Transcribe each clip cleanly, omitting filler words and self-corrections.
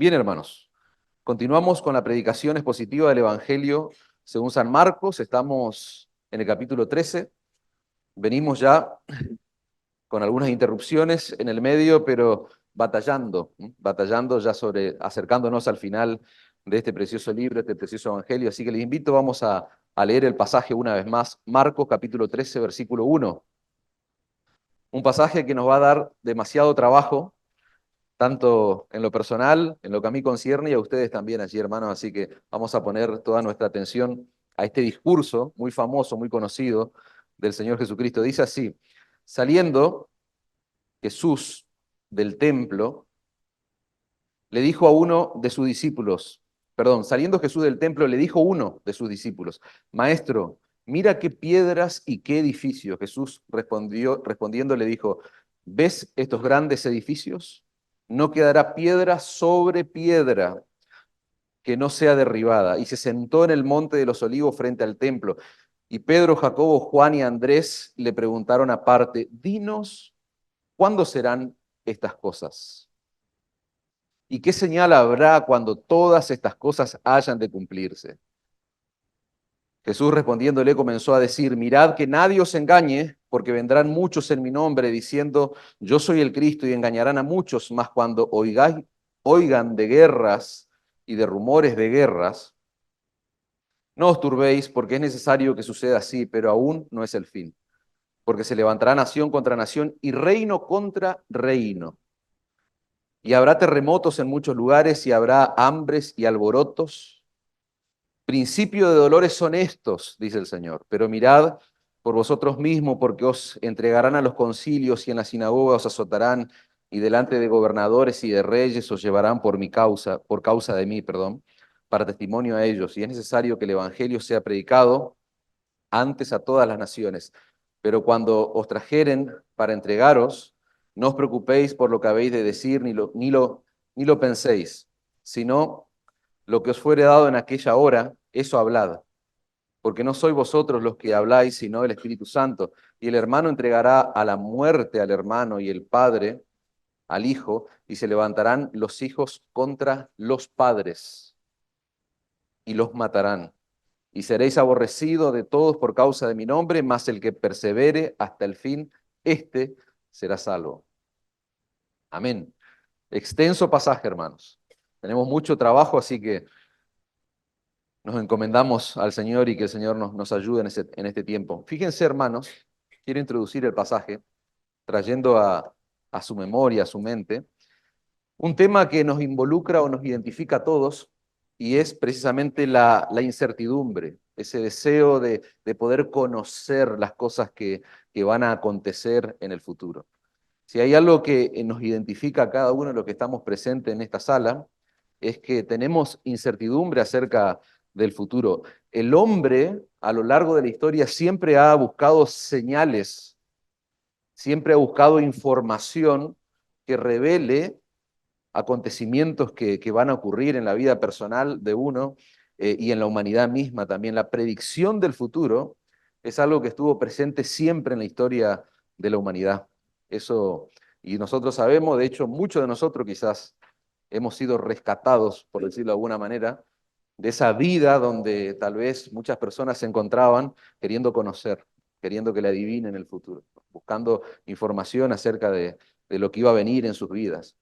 Bien, hermanos, continuamos con la predicación expositiva del Evangelio según San Marcos. Estamos en el capítulo 13. Venimos ya con algunas interrupciones en el medio, pero batallando ya acercándonos al final de este precioso libro, este precioso Evangelio. Así que les invito, vamos a leer el pasaje una vez más, Marcos capítulo 13, versículo 1. Un pasaje que nos va a dar demasiado trabajo, tanto en lo personal, en lo que a mí concierne y a ustedes también allí, hermanos. Así que vamos a poner toda nuestra atención a este discurso muy famoso, muy conocido del Señor Jesucristo. Dice así: saliendo Jesús del templo, le dijo a uno de sus discípulos, saliendo Jesús del templo, le dijo uno de sus discípulos: Maestro, mira qué piedras y qué edificios. Jesús respondiendo le dijo: ¿ves estos grandes edificios? No quedará piedra sobre piedra que no sea derribada. Y se sentó en el monte de los olivos frente al templo. Y Pedro, Jacobo, Juan y Andrés le preguntaron aparte: dinos, ¿cuándo serán estas cosas? ¿Y qué señal habrá cuando todas estas cosas hayan de cumplirse? Jesús respondiéndole comenzó a decir: mirad que nadie os engañe, porque vendrán muchos en mi nombre diciendo: yo soy el Cristo, y engañarán a muchos. Mas cuando oigan de guerras y de rumores de guerras, no os turbéis, porque es necesario que suceda así, pero aún no es el fin. Porque se levantará nación contra nación y reino contra reino. Y habrá terremotos en muchos lugares, y habrá hambres y alborotos. Principio de dolores son estos, dice el Señor, pero mirad por vosotros mismos, porque os entregarán a los concilios y en la sinagoga os azotarán, y delante de gobernadores y de reyes os llevarán por causa de mí, para testimonio a ellos. Y es necesario que el evangelio sea predicado antes a todas las naciones. Pero cuando os trajeren para entregaros, no os preocupéis por lo que habéis de decir, ni lo penséis, sino lo que os fuere dado en aquella hora, eso hablad, porque no sois vosotros los que habláis, sino el Espíritu Santo. Y el hermano entregará a la muerte al hermano, y el padre al hijo, y se levantarán los hijos contra los padres, y los matarán. Y seréis aborrecidos de todos por causa de mi nombre, mas el que persevere hasta el fin, éste será salvo. Amén. Extenso pasaje, hermanos. Tenemos mucho trabajo, así que nos encomendamos al Señor y que el Señor nos ayude en este tiempo. Fíjense, hermanos, quiero introducir el pasaje trayendo a su memoria, a su mente, un tema que nos involucra o nos identifica a todos, y es precisamente la incertidumbre, ese deseo de poder conocer las cosas que van a acontecer en el futuro. Si hay algo que nos identifica a cada uno de los que estamos presentes en esta sala, es que tenemos incertidumbre acerca del futuro. El hombre, a lo largo de la historia, siempre ha buscado señales, siempre ha buscado información que revele acontecimientos que van a ocurrir en la vida personal de uno y en la humanidad misma también. La predicción del futuro es algo que estuvo presente siempre en la historia de la humanidad. Eso, y nosotros sabemos, de hecho, muchos de nosotros quizás hemos sido rescatados, por decirlo de alguna manera, de esa vida donde tal vez muchas personas se encontraban queriendo conocer, queriendo que le adivinen el futuro, buscando información acerca de lo que iba a venir en sus vidas.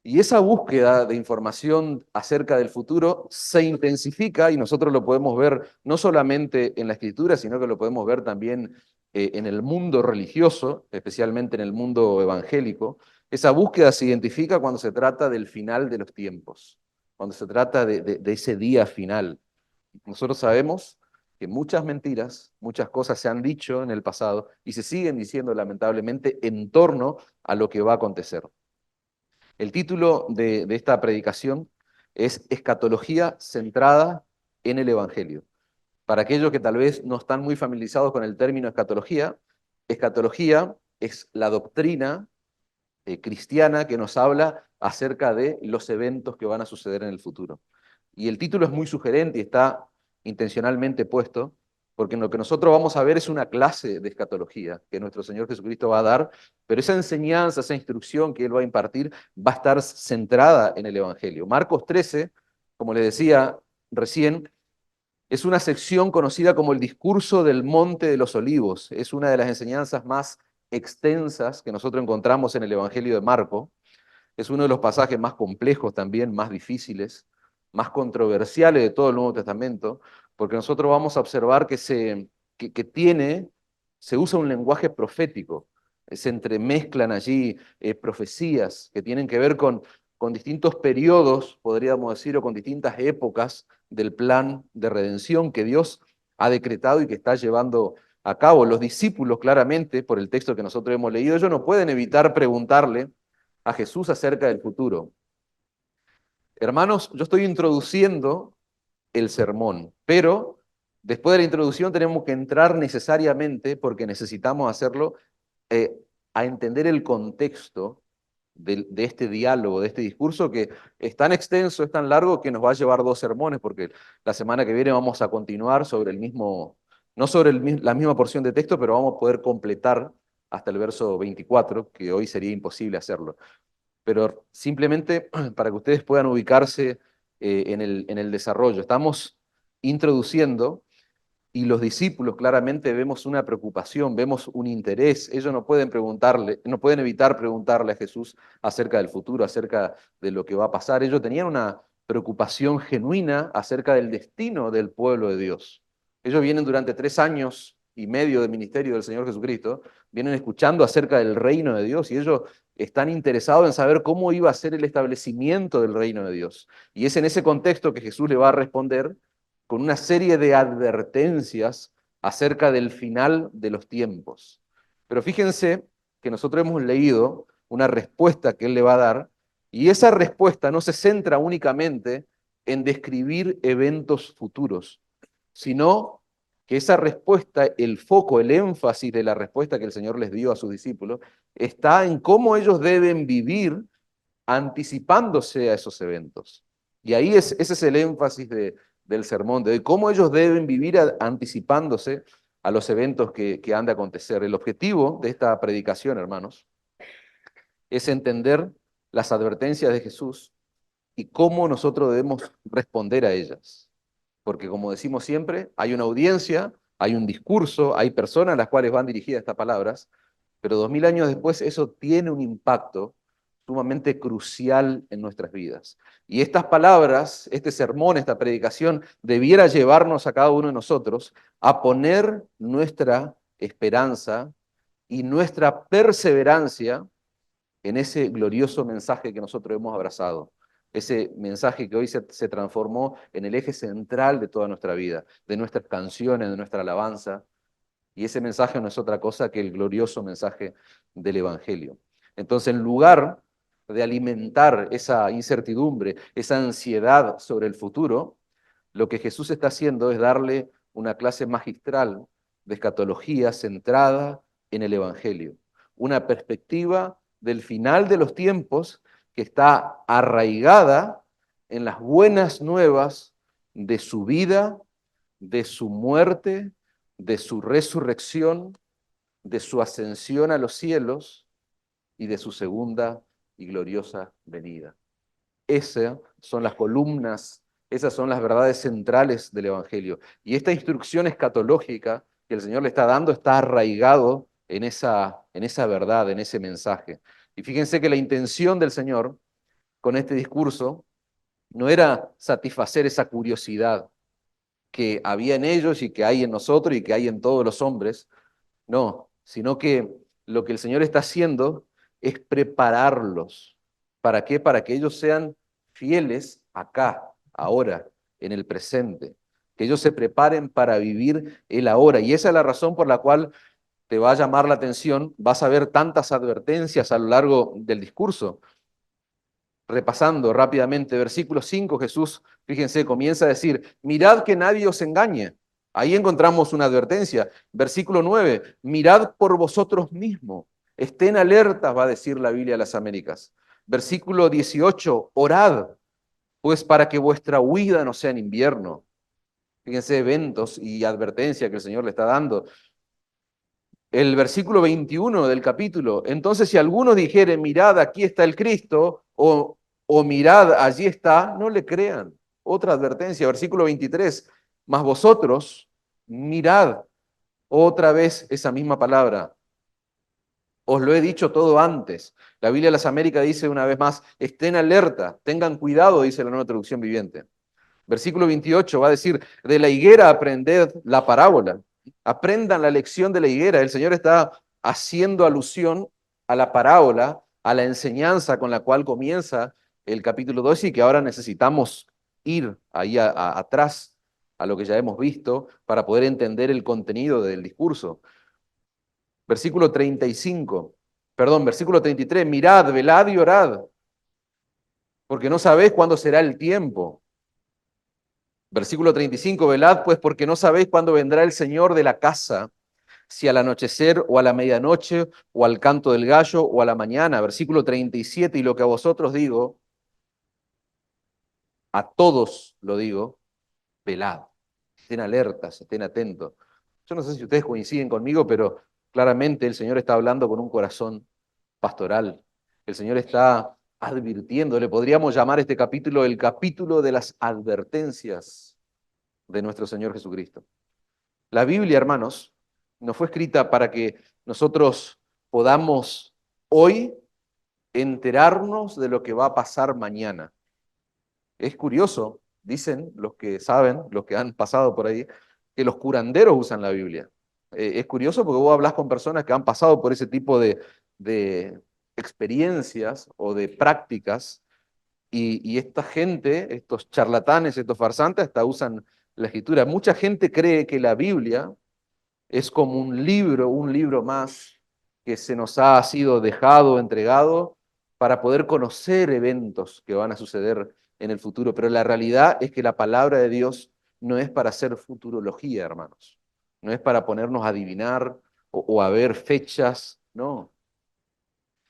Y esa búsqueda de información acerca del futuro se intensifica, y nosotros lo podemos ver no solamente en la Escritura, sino que lo podemos ver también en el mundo religioso, especialmente en el mundo evangélico. Esa búsqueda se identifica cuando se trata del final de los tiempos, cuando se trata de ese día final. Nosotros sabemos que muchas mentiras, muchas cosas se han dicho en el pasado y se siguen diciendo lamentablemente en torno a lo que va a acontecer. El título de esta predicación es Escatología centrada en el Evangelio. Para aquellos que tal vez no están muy familiarizados con el término escatología es la doctrina cristiana que nos habla acerca de los eventos que van a suceder en el futuro. Y el título es muy sugerente y está intencionalmente puesto, porque lo que nosotros vamos a ver es una clase de escatología que nuestro Señor Jesucristo va a dar, pero esa enseñanza, esa instrucción que Él va a impartir va a estar centrada en el Evangelio. Marcos 13, como les decía recién, es una sección conocida como el discurso del Monte de los Olivos. Es una de las enseñanzas más extensas que nosotros encontramos en el Evangelio de Marcos. Es uno de los pasajes más complejos también, más difíciles, más controversiales de todo el Nuevo Testamento, porque nosotros vamos a observar se usa un lenguaje profético, se entremezclan allí profecías que tienen que ver con distintos periodos, podríamos decir, o con distintas épocas del plan de redención que Dios ha decretado y que está llevando a cabo. Los discípulos, claramente, por el texto que nosotros hemos leído, ellos no pueden evitar preguntarle a Jesús acerca del futuro. Hermanos, yo estoy introduciendo el sermón, pero después de la introducción tenemos que entrar necesariamente, porque necesitamos hacerlo, eh, a entender el contexto de este diálogo, de este discurso que es tan extenso, es tan largo que nos va a llevar 2 sermones, porque la semana que viene vamos a continuar sobre el mismo, no sobre la misma porción de texto, pero vamos a poder completar hasta el verso 24, que hoy sería imposible hacerlo. Pero simplemente para que ustedes puedan ubicarse en el desarrollo. Estamos introduciendo y los discípulos claramente vemos una preocupación, vemos un interés. Ellos no pueden preguntarle, no pueden evitar preguntarle a Jesús acerca del futuro, acerca de lo que va a pasar. Ellos tenían una preocupación genuina acerca del destino del pueblo de Dios. Ellos vienen durante 3 años y medio de ministerio del Señor Jesucristo, vienen escuchando acerca del reino de Dios y ellos están interesados en saber cómo iba a ser el establecimiento del reino de Dios. Y es en ese contexto que Jesús le va a responder con una serie de advertencias acerca del final de los tiempos. Pero fíjense que nosotros hemos leído una respuesta que él le va a dar, y esa respuesta no se centra únicamente en describir eventos futuros, sino que esa respuesta, el foco, el énfasis de la respuesta que el Señor les dio a sus discípulos, está en cómo ellos deben vivir anticipándose a esos eventos. Y ahí ese es el énfasis del sermón de hoy, cómo ellos deben vivir anticipándose a los eventos que han de acontecer. El objetivo de esta predicación, hermanos, es entender las advertencias de Jesús y cómo nosotros debemos responder a ellas. Porque como decimos siempre, hay una audiencia, hay un discurso, hay personas a las cuales van dirigidas estas palabras, pero 2000 años después eso tiene un impacto sumamente crucial en nuestras vidas. Y estas palabras, este sermón, esta predicación, debiera llevarnos a cada uno de nosotros a poner nuestra esperanza y nuestra perseverancia en ese glorioso mensaje que nosotros hemos abrazado. Ese mensaje que hoy se transformó en el eje central de toda nuestra vida, de nuestras canciones, de nuestra alabanza. Y ese mensaje no es otra cosa que el glorioso mensaje del Evangelio. Entonces, en lugar de alimentar esa incertidumbre, esa ansiedad sobre el futuro, lo que Jesús está haciendo es darle una clase magistral de escatología centrada en el Evangelio. Una perspectiva del final de los tiempos que está arraigada en las buenas nuevas de su vida, de su muerte, de su resurrección, de su ascensión a los cielos y de su segunda y gloriosa venida. Esas son las columnas, esas son las verdades centrales del Evangelio. Y esta instrucción escatológica que el Señor le está dando está arraigado en esa verdad, en ese mensaje. Y fíjense que la intención del Señor con este discurso no era satisfacer esa curiosidad que había en ellos y que hay en nosotros y que hay en todos los hombres, no, sino que lo que el Señor está haciendo es prepararlos. ¿Para qué? Para que ellos sean fieles acá, ahora, en el presente. Que ellos se preparen para vivir el ahora. Y esa es la razón por la cual te va a llamar la atención, vas a ver tantas advertencias a lo largo del discurso. Repasando rápidamente, versículo 5, Jesús, fíjense, comienza a decir, mirad que nadie os engañe. Ahí encontramos una advertencia. Versículo 9, mirad por vosotros mismos. Estén alertas, va a decir la Biblia de las Américas. Versículo 18, orad, pues para que vuestra huida no sea en invierno, Fíjense, eventos y advertencia que el Señor le está dando. El versículo 21 del capítulo: entonces si alguno dijere, mirad, aquí está el Cristo, o mirad, allí está, no le crean. Otra advertencia, versículo 23, mas vosotros, mirad, otra vez esa misma palabra, os lo he dicho todo antes. La Biblia de las Américas dice una vez más, estén alerta, tengan cuidado, dice la Nueva Traducción Viviente. Versículo 28 va a decir, de la higuera aprended la parábola. Aprendan la lección de la higuera. El Señor está haciendo alusión a la parábola, a la enseñanza con la cual comienza el capítulo 2 y que ahora necesitamos ir ahí atrás a lo que ya hemos visto para poder entender el contenido del discurso. Versículo 35, perdón, versículo 33, mirad, velad y orad, porque no sabéis cuándo será el tiempo. Versículo 35, velad pues porque no sabéis cuándo vendrá el Señor de la casa, si al anochecer o a la medianoche o al canto del gallo o a la mañana. Versículo 37, y lo que a vosotros digo, a todos lo digo, velad, estén alertas, estén atentos. Yo no sé si ustedes coinciden conmigo, pero claramente el Señor está hablando con un corazón pastoral. El Señor está advirtiendo, le podríamos llamar este capítulo el capítulo de las advertencias de nuestro Señor Jesucristo. La Biblia, hermanos, no fue escrita para que nosotros podamos hoy enterarnos de lo que va a pasar mañana. Es curioso, dicen los que saben, los que han pasado por ahí, que los curanderos usan la Biblia. Es curioso porque vos hablas con personas que han pasado por ese tipo de experiencias o de prácticas y esta gente, estos charlatanes, estos farsantes, hasta usan la escritura. Mucha gente cree que la Biblia es como un libro más que se nos ha sido dejado, entregado, para poder conocer eventos que van a suceder en el futuro. Pero la realidad es que la palabra de Dios no es para hacer futurología, hermanos. No es para ponernos a adivinar o a ver fechas, no.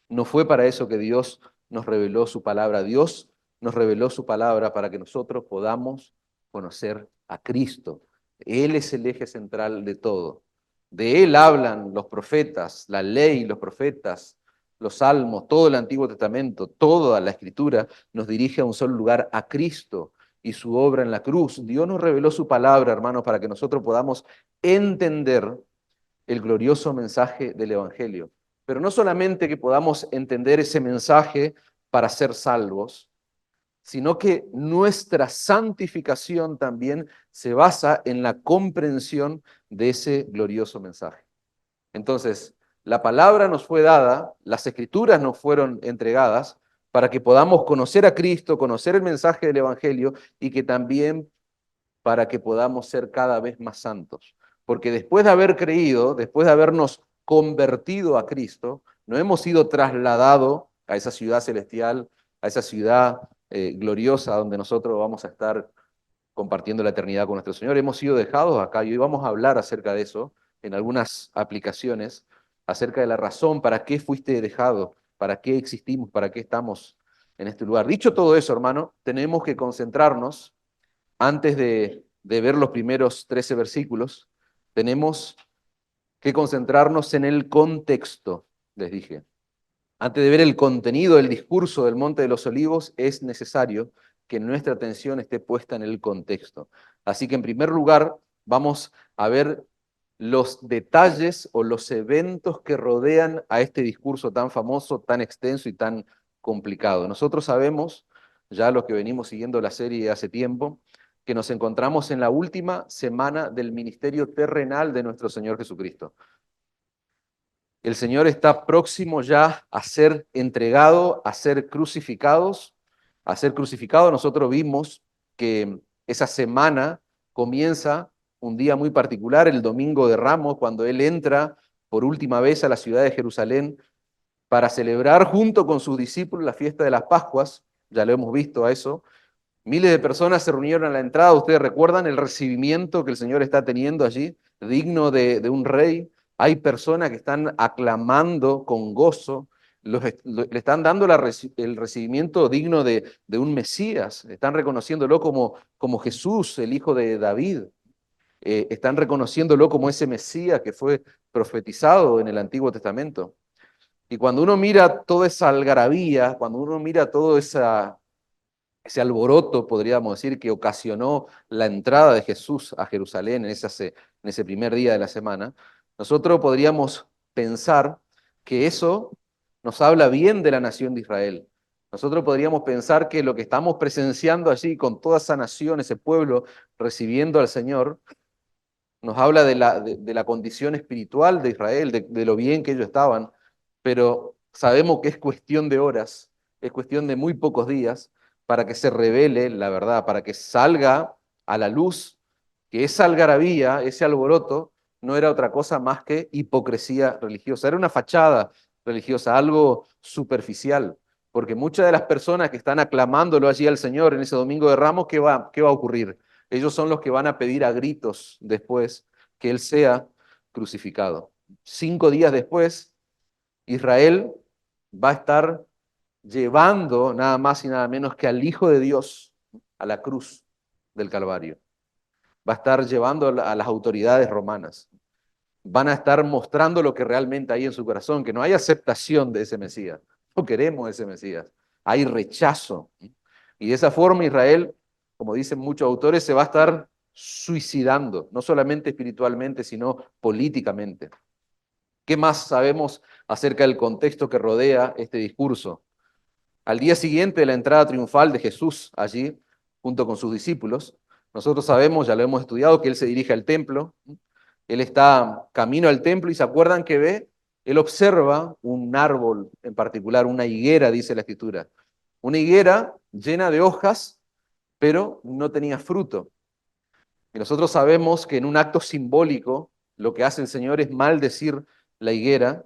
No fue para eso que Dios nos reveló su palabra. Dios nos reveló su palabra para que nosotros podamos conocer a Cristo. Él es el eje central de todo. De Él hablan los profetas, la ley, los profetas, los salmos, todo el Antiguo Testamento, toda la Escritura nos dirige a un solo lugar, a Cristo y su obra en la cruz. Dios nos reveló su palabra, hermanos, para que nosotros podamos entender el glorioso mensaje del Evangelio. Pero no solamente que podamos entender ese mensaje para ser salvos, sino que nuestra santificación también se basa en la comprensión de ese glorioso mensaje. Entonces, la palabra nos fue dada, las escrituras nos fueron entregadas para que podamos conocer a Cristo, conocer el mensaje del Evangelio y que también para que podamos ser cada vez más santos. Porque después de haber creído, después de habernos convertido a Cristo, no hemos sido trasladados a esa ciudad celestial, a esa ciudad gloriosa donde nosotros vamos a estar compartiendo la eternidad con nuestro Señor. Hemos sido dejados acá y hoy vamos a hablar acerca de eso en algunas aplicaciones, acerca de la razón para qué fuiste dejado, para qué existimos, para qué estamos en este lugar. Dicho todo eso, hermano, tenemos que concentrarnos antes de ver los primeros 13 versículos, tenemos que concentrarnos en el contexto, les dije. Antes de ver el contenido del discurso del Monte de los Olivos, es necesario que nuestra atención esté puesta en el contexto. Así que en primer lugar, vamos a ver los detalles o los eventos que rodean a este discurso tan famoso, tan extenso y tan complicado. Nosotros sabemos, ya los que venimos siguiendo la serie hace tiempo, que nos encontramos en la última semana del ministerio terrenal de nuestro Señor Jesucristo. El Señor está próximo ya a ser entregado, a ser crucificados, a ser crucificado. Nosotros vimos que esa semana comienza un día muy particular, el Domingo de Ramos, cuando Él entra por última vez a la ciudad de Jerusalén para celebrar junto con sus discípulos la fiesta de las Pascuas. Ya lo hemos visto a eso. Miles de personas se reunieron a la entrada. Ustedes recuerdan el recibimiento que el Señor está teniendo allí, digno de un rey. Hay personas que están aclamando con gozo, le están dando el recibimiento digno de un Mesías, están reconociéndolo como Jesús, el hijo de David. están reconociéndolo como ese Mesías que fue profetizado en el Antiguo Testamento. Y cuando uno mira toda esa algarabía, cuando uno mira todo ese alboroto, podríamos decir, que ocasionó la entrada de Jesús a Jerusalén en ese primer día de la semana, nosotros podríamos pensar que eso nos habla bien de la nación de Israel. Nosotros podríamos pensar que lo que estamos presenciando allí con toda esa nación, ese pueblo recibiendo al Señor, nos habla de la condición espiritual de Israel, de lo bien que ellos estaban, pero sabemos que es cuestión de horas, es cuestión de muy pocos días para que se revele la verdad, para que salga a la luz que esa algarabía, ese alboroto, no era otra cosa más que hipocresía religiosa, era una fachada religiosa, algo superficial, porque muchas de las personas que están aclamándolo allí al Señor en ese Domingo de Ramos, qué va a ocurrir? Ellos son los que van a pedir a gritos después que Él sea crucificado. 5 días después, Israel va a estar llevando nada más y nada menos que al Hijo de Dios a la cruz del Calvario. Va a estar llevando a las autoridades romanas. Van a estar mostrando lo que realmente hay en su corazón, que no hay aceptación de ese Mesías. No queremos ese Mesías. Hay rechazo. Y de esa forma Israel, como dicen muchos autores, se va a estar suicidando, no solamente espiritualmente, sino políticamente. ¿Qué más sabemos acerca del contexto que rodea este discurso? Al día siguiente de la entrada triunfal de Jesús allí, junto con sus discípulos, nosotros sabemos, ya lo hemos estudiado, que Él se dirige al templo. Él está camino al templo y se acuerdan que él observa un árbol en particular, una higuera, dice la Escritura. Una higuera llena de hojas, pero no tenía fruto. Y nosotros sabemos que en un acto simbólico, lo que hace el Señor es maldecir la higuera,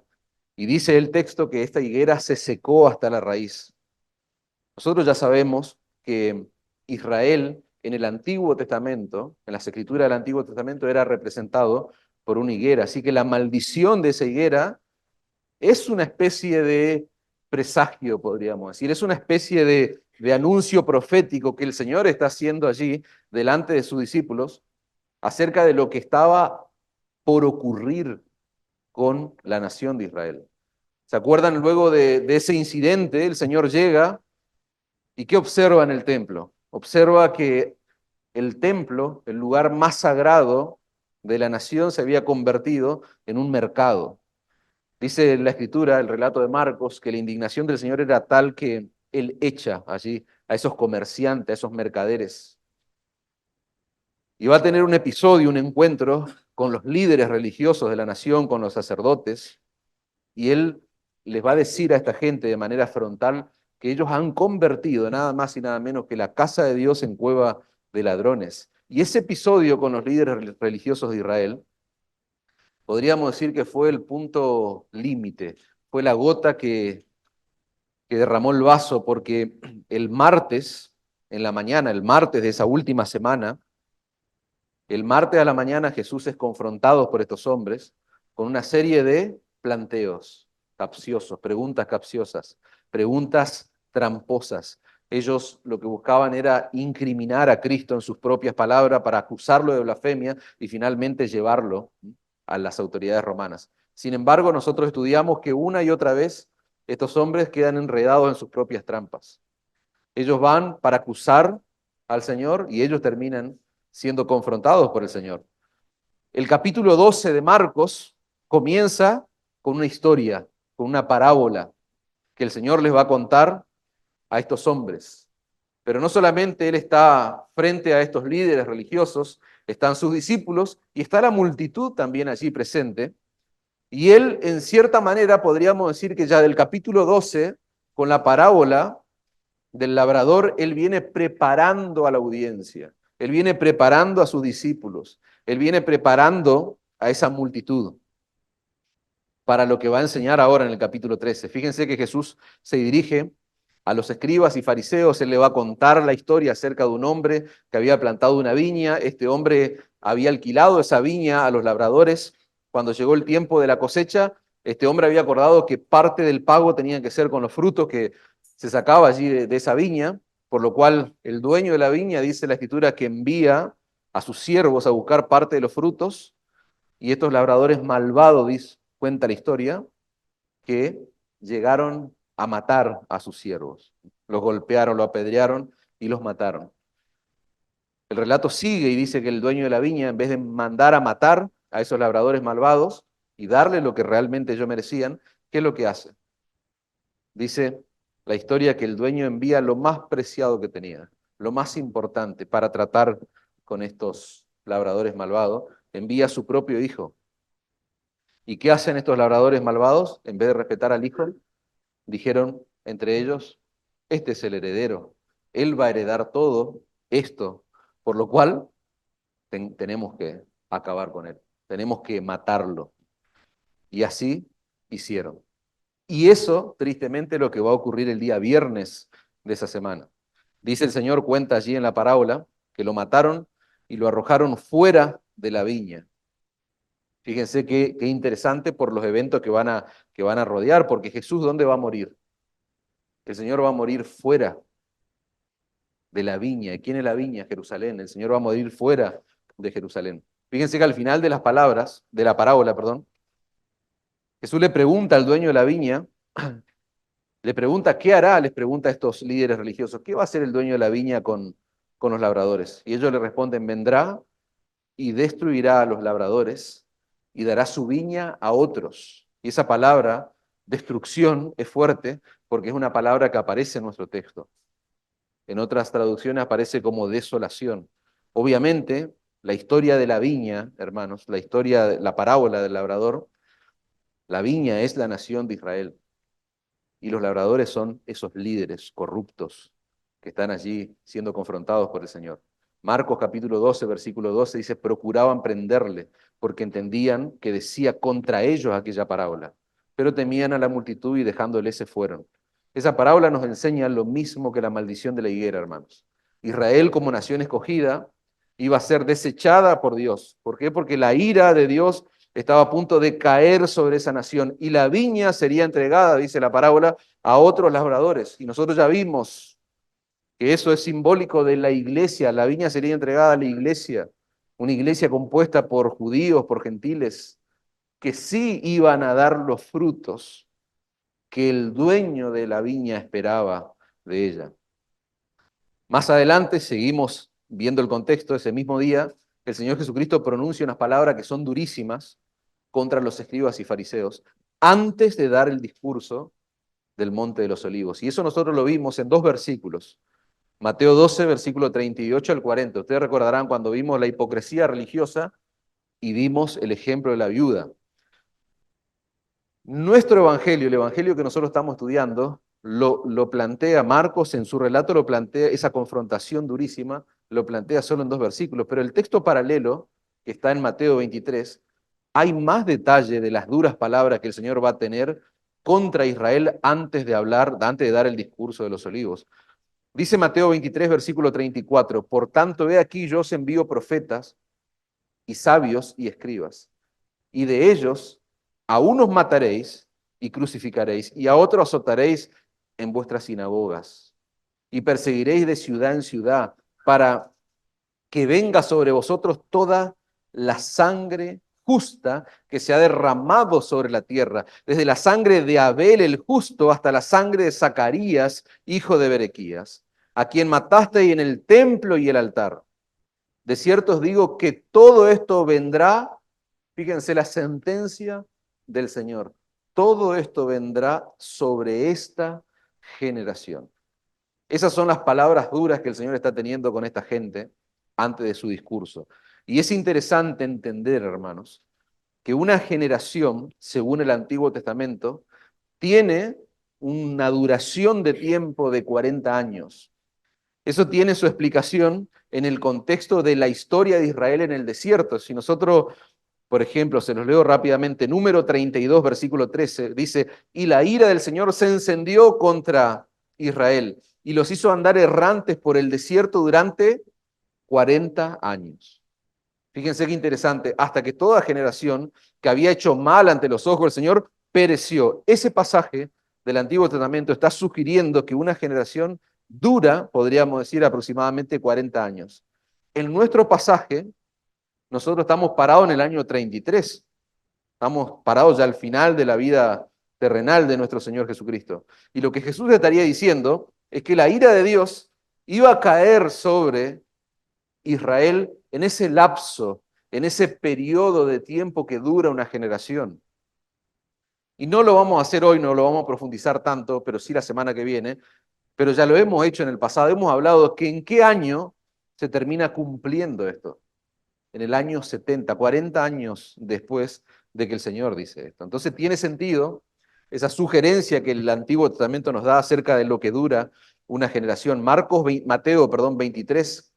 y dice el texto que esta higuera se secó hasta la raíz. Nosotros ya sabemos que Israel en el Antiguo Testamento, en las escrituras del Antiguo Testamento, era representado por una higuera. Así que la maldición de esa higuera es una especie de presagio, podríamos decir. Es una especie de anuncio profético que el Señor está haciendo allí delante de sus discípulos acerca de lo que estaba por ocurrir con la nación de Israel. ¿Se acuerdan luego de ese incidente? El Señor llega y ¿qué observa en el templo? Observa que el templo, el lugar más sagrado de la nación, se había convertido en un mercado. Dice la Escritura, el relato de Marcos, que la indignación del Señor era tal que Él echa allí a esos comerciantes, a esos mercaderes. Y va a tener un episodio, un encuentro con los líderes religiosos de la nación, con los sacerdotes, y Él les va a decir a esta gente de manera frontal que ellos han convertido nada más y nada menos que la casa de Dios en cueva de ladrones. Y ese episodio con los líderes religiosos de Israel, podríamos decir que fue el punto límite, fue la gota que derramó el vaso, porque el martes, en la mañana, el martes de esa última semana, el martes a la mañana Jesús es confrontado por estos hombres con una serie de planteos capciosos, preguntas capciosas, preguntas tramposas. Ellos lo que buscaban era incriminar a Cristo en sus propias palabras para acusarlo de blasfemia y finalmente llevarlo a las autoridades romanas. Sin embargo, nosotros estudiamos que una y otra vez estos hombres quedan enredados en sus propias trampas. Ellos van para acusar al Señor y ellos terminan siendo confrontados por el Señor. El capítulo 12 de Marcos comienza con una historia, con una parábola que el Señor les va a contar a estos hombres. Pero no solamente Él está frente a estos líderes religiosos, están sus discípulos y está la multitud también allí presente. Y Él, en cierta manera, podríamos decir que ya del capítulo 12, con la parábola del labrador, Él viene preparando a la audiencia, Él viene preparando a sus discípulos, Él viene preparando a esa multitud para lo que va a enseñar ahora en el capítulo 13. Fíjense que Jesús se dirige a los escribas y fariseos, Él le va a contar la historia acerca de un hombre que había plantado una viña, este hombre había alquilado esa viña a los labradores, cuando llegó el tiempo de la cosecha, este hombre había acordado que parte del pago tenía que ser con los frutos que se sacaba allí de esa viña, por lo cual el dueño de la viña, dice la Escritura, que envía a sus siervos a buscar parte de los frutos, y estos labradores malvados, cuenta la historia, que llegaron a matar a sus siervos. Los golpearon, los apedrearon y los mataron. El relato sigue y dice que el dueño de la viña, en vez de mandar a matar a esos labradores malvados y darle lo que realmente ellos merecían, ¿qué es lo que hace? Dice la historia que el dueño envía lo más preciado que tenía, lo más importante para tratar con estos labradores malvados, envía a su propio hijo. ¿Y qué hacen estos labradores malvados? En vez de respetar al hijo, dijeron entre ellos, este es el heredero, él va a heredar todo esto, por lo cual tenemos que acabar con él, tenemos que matarlo. Y así hicieron. Y eso, tristemente, es lo que va a ocurrir el día viernes de esa semana. Dice el Señor, cuenta allí en la parábola, que lo mataron y lo arrojaron fuera de la viña. Fíjense qué interesante por los eventos que van a rodear, porque Jesús, ¿dónde va a morir? El Señor va a morir fuera de la viña. ¿Y quién es la viña? Jerusalén. El Señor va a morir fuera de Jerusalén. Fíjense que al final de las palabras, de la parábola, perdón, Jesús le pregunta al dueño de la viña, le pregunta, ¿qué hará? Les pregunta a estos líderes religiosos, ¿qué va a hacer el dueño de la viña con los labradores? Y ellos le responden, vendrá y destruirá a los labradores y dará su viña a otros. Y esa palabra, destrucción, es fuerte porque es una palabra que aparece en nuestro texto. En otras traducciones aparece como desolación. Obviamente, la historia de la viña, hermanos, la parábola del labrador, la viña es la nación de Israel. Y los labradores son esos líderes corruptos que están allí siendo confrontados por el Señor. Marcos capítulo 12, versículo 12 dice, procuraban prenderle porque entendían que decía contra ellos aquella parábola, pero temían a la multitud y dejándole se fueron. Esa parábola nos enseña lo mismo que la maldición de la higuera, hermanos. Israel como nación escogida iba a ser desechada por Dios. ¿Por qué? Porque la ira de Dios estaba a punto de caer sobre esa nación y la viña sería entregada, dice la parábola, a otros labradores. Y nosotros ya vimos que eso es simbólico de la iglesia. La viña sería entregada a la iglesia, una iglesia compuesta por judíos, por gentiles, que sí iban a dar los frutos que el dueño de la viña esperaba de ella. Más adelante seguimos viendo el contexto de ese mismo día. El Señor Jesucristo pronuncia unas palabras que son durísimas contra los escribas y fariseos antes de dar el discurso del Monte de los Olivos. Y eso nosotros lo vimos en dos versículos. Mateo 12, versículo 38 al 40. Ustedes recordarán cuando vimos la hipocresía religiosa y vimos el ejemplo de la viuda. Nuestro evangelio, el evangelio que nosotros estamos estudiando, lo plantea Marcos en su relato, lo plantea esa confrontación durísima, lo plantea solo en dos versículos, pero el texto paralelo, que está en Mateo 23, hay más detalle de las duras palabras que el Señor va a tener contra Israel antes de dar el discurso de los olivos. Dice Mateo 23, versículo 34, por tanto, he aquí yo os envío profetas y sabios y escribas, y de ellos a unos mataréis y crucificaréis, y a otros azotaréis en vuestras sinagogas, y perseguiréis de ciudad en ciudad, para que venga sobre vosotros toda la sangre justa que se ha derramado sobre la tierra, desde la sangre de Abel el justo hasta la sangre de Zacarías, hijo de Berequías, a quien mataste en el templo y el altar. De cierto os digo que todo esto vendrá, fíjense la sentencia del Señor, todo esto vendrá sobre esta generación. Esas son las palabras duras que el Señor está teniendo con esta gente antes de su discurso. Y es interesante entender, hermanos, que una generación, según el Antiguo Testamento, tiene una duración de tiempo de 40 años. Eso tiene su explicación en el contexto de la historia de Israel en el desierto. Si nosotros, por ejemplo, se los leo rápidamente, número 32, versículo 13, dice, y la ira del Señor se encendió contra Israel y los hizo andar errantes por el desierto durante 40 años. Fíjense qué interesante, hasta que toda generación que había hecho mal ante los ojos del Señor pereció. Ese pasaje del Antiguo Testamento está sugiriendo que una generación dura, podríamos decir, aproximadamente 40 años. En nuestro pasaje, nosotros estamos parados en el año 33. Estamos parados ya al final de la vida terrenal de nuestro Señor Jesucristo. Y lo que Jesús le estaría diciendo es que la ira de Dios iba a caer sobre Israel en ese lapso, en ese periodo de tiempo que dura una generación. Y no lo vamos a hacer hoy, no lo vamos a profundizar tanto, pero sí la semana que viene. Pero ya lo hemos hecho en el pasado. Hemos hablado de que en qué año se termina cumpliendo esto. En el año 70, 40 años después de que el Señor dice esto. Entonces tiene sentido esa sugerencia que el Antiguo Testamento nos da acerca de lo que dura una generación. Mateo 23,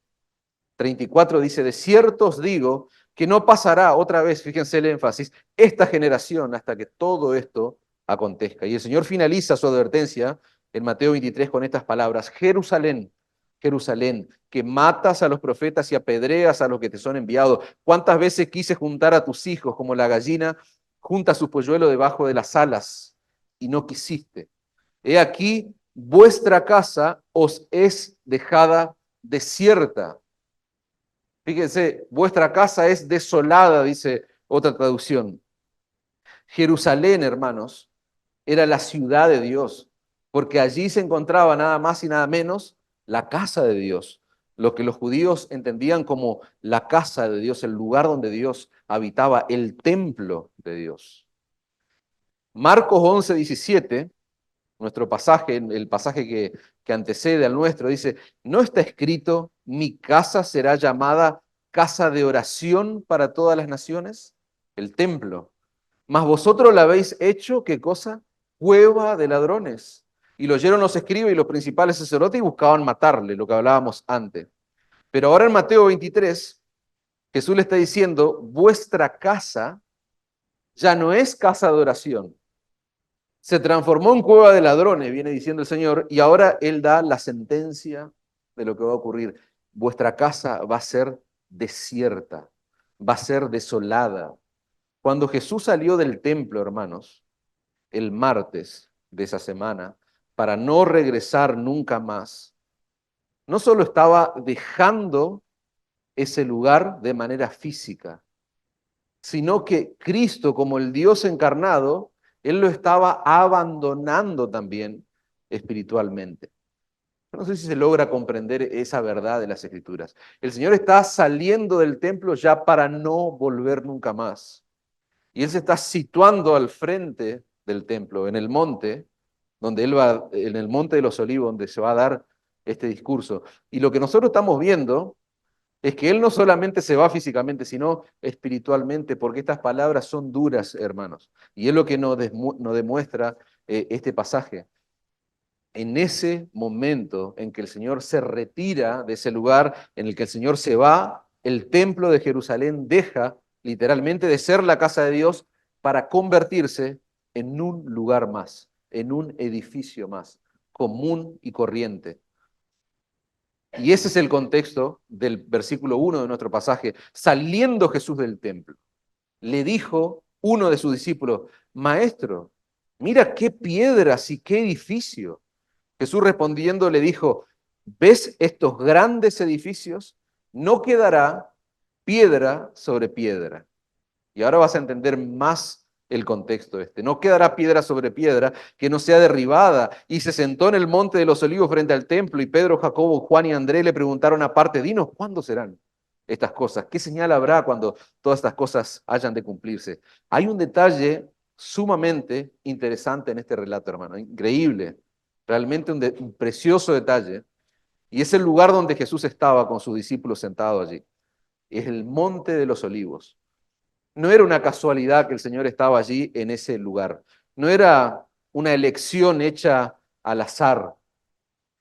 34 dice, de cierto os digo que no pasará otra vez, fíjense el énfasis, esta generación hasta que todo esto acontezca. Y el Señor finaliza su advertencia en Mateo 23 con estas palabras, Jerusalén, Jerusalén, que matas a los profetas y apedreas a los que te son enviados. ¿Cuántas veces quise juntar a tus hijos como la gallina junta su polluelo debajo de las alas y no quisiste? He aquí, vuestra casa os es dejada desierta. Fíjense, vuestra casa es desolada, dice otra traducción. Jerusalén, hermanos, era la ciudad de Dios, porque allí se encontraba nada más y nada menos la casa de Dios, lo que los judíos entendían como la casa de Dios, el lugar donde Dios habitaba, el templo de Dios. Marcos 11:17, nuestro pasaje, el pasaje que antecede al nuestro, dice, ¿no está escrito, mi casa será llamada casa de oración para todas las naciones? El templo. Mas vosotros la habéis hecho, ¿qué cosa? Cueva de ladrones. Y lo oyeron los escribas y los principales sacerdotes y buscaban matarle, lo que hablábamos antes. Pero ahora en Mateo 23, Jesús le está diciendo, vuestra casa ya no es casa de oración. Se transformó en cueva de ladrones, viene diciendo el Señor, y ahora Él da la sentencia de lo que va a ocurrir. Vuestra casa va a ser desierta, va a ser desolada. Cuando Jesús salió del templo, hermanos, el martes de esa semana, para no regresar nunca más, no solo estaba dejando ese lugar de manera física, sino que Cristo, como el Dios encarnado, Él lo estaba abandonando también espiritualmente. No sé si se logra comprender esa verdad de las Escrituras. El Señor está saliendo del templo ya para no volver nunca más. Y Él se está situando al frente del templo, en el monte, donde Él va, en el monte de los olivos, donde se va a dar este discurso. Y lo que nosotros estamos viendo es que Él no solamente se va físicamente, sino espiritualmente, porque estas palabras son duras, hermanos. Y es lo que nos demuestra este pasaje. En ese momento en que el Señor se retira de ese lugar, en el que el Señor se va, el templo de Jerusalén deja literalmente de ser la casa de Dios para convertirse en un lugar más, en un edificio más, común y corriente. Y ese es el contexto del versículo 1 de nuestro pasaje. Saliendo Jesús del templo, le dijo uno de sus discípulos, Maestro, mira qué piedras y qué edificio. Jesús respondiendo le dijo, ¿ves estos grandes edificios? No quedará piedra sobre piedra. Y ahora vas a entender más el contexto este. No quedará piedra sobre piedra que no sea derribada. Y se sentó en el monte de los olivos frente al templo y Pedro, Jacobo, Juan y Andrés le preguntaron aparte, dinos, ¿cuándo serán estas cosas? ¿Qué señal habrá cuando todas estas cosas hayan de cumplirse? Hay un detalle sumamente interesante en este relato, hermano, increíble, realmente un precioso detalle. Y es el lugar donde Jesús estaba con sus discípulos sentados allí. Es el monte de los olivos. No era una casualidad que el Señor estaba allí en ese lugar. No era una elección hecha al azar.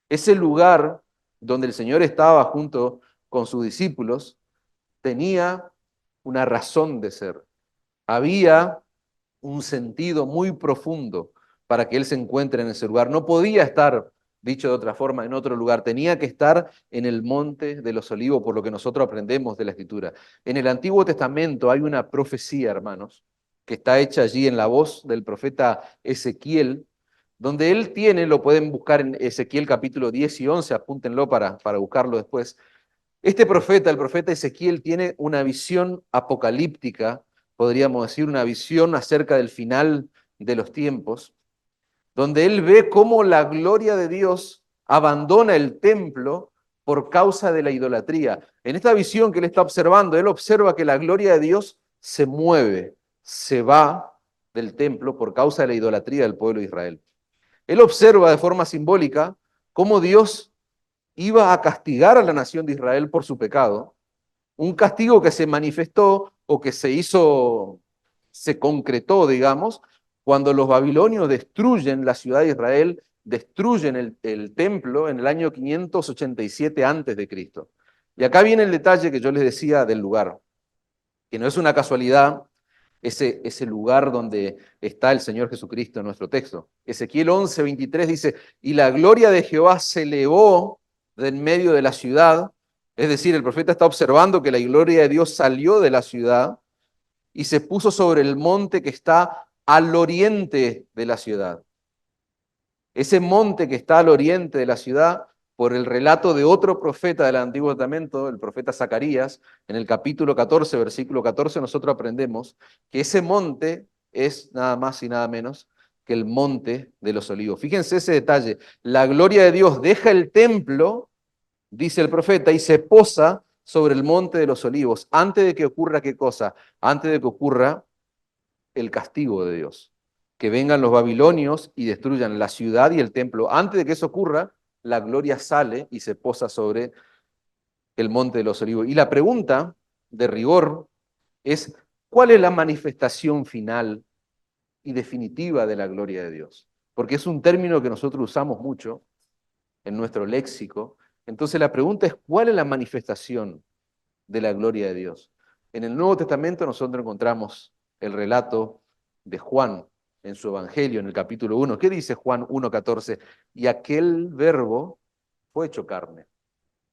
Ese lugar donde el Señor estaba junto con sus discípulos tenía una razón de ser. Había un sentido muy profundo para que Él se encuentre en ese lugar. No podía estar, dicho de otra forma, en otro lugar. Tenía que estar en el monte de los olivos, por lo que nosotros aprendemos de la Escritura. En el Antiguo Testamento hay una profecía, hermanos, que está hecha allí en la voz del profeta Ezequiel, donde él tiene, lo pueden buscar en Ezequiel capítulo 10 y 11, apúntenlo para buscarlo después, Este profeta, el profeta Ezequiel, tiene una visión apocalíptica, podríamos decir, una visión acerca del final de los tiempos, donde él ve cómo la gloria de Dios abandona el templo por causa de la idolatría. En esta visión que él está observando, él observa que la gloria de Dios se mueve, se va del templo por causa de la idolatría del pueblo de Israel. Él observa de forma simbólica cómo Dios iba a castigar a la nación de Israel por su pecado, un castigo que se manifestó o que se concretó, digamos, cuando los babilonios destruyen la ciudad de Israel, destruyen el templo en el año 587 antes de Cristo. Y acá viene el detalle que yo les decía del lugar, que no es una casualidad ese lugar donde está el Señor Jesucristo en nuestro texto. Ezequiel 11:23 dice, y la gloria de Jehová se elevó de en medio de la ciudad, es decir, el profeta está observando que la gloria de Dios salió de la ciudad y se puso sobre el monte que está al oriente de la ciudad. Ese monte que está al oriente de la ciudad, por el relato de otro profeta del Antiguo Testamento, el profeta Zacarías, en el capítulo 14, versículo 14, nosotros aprendemos que ese monte es nada más y nada menos que el monte de los olivos. Fíjense ese detalle, la gloria de Dios deja el templo, dice el profeta, y se posa sobre el monte de los olivos, antes de que ocurra ¿qué cosa? Antes de que ocurra el castigo de Dios. Que vengan los babilonios y destruyan la ciudad y el templo. Antes de que eso ocurra, la gloria sale y se posa sobre el monte de los olivos. Y la pregunta de rigor es, ¿cuál es la manifestación final y definitiva de la gloria de Dios? Porque es un término que nosotros usamos mucho en nuestro léxico. Entonces la pregunta es, ¿cuál es la manifestación de la gloria de Dios? En el Nuevo Testamento nosotros encontramos el relato de Juan en su Evangelio, en el capítulo 1. ¿Qué dice Juan 1:14? Y aquel verbo fue hecho carne.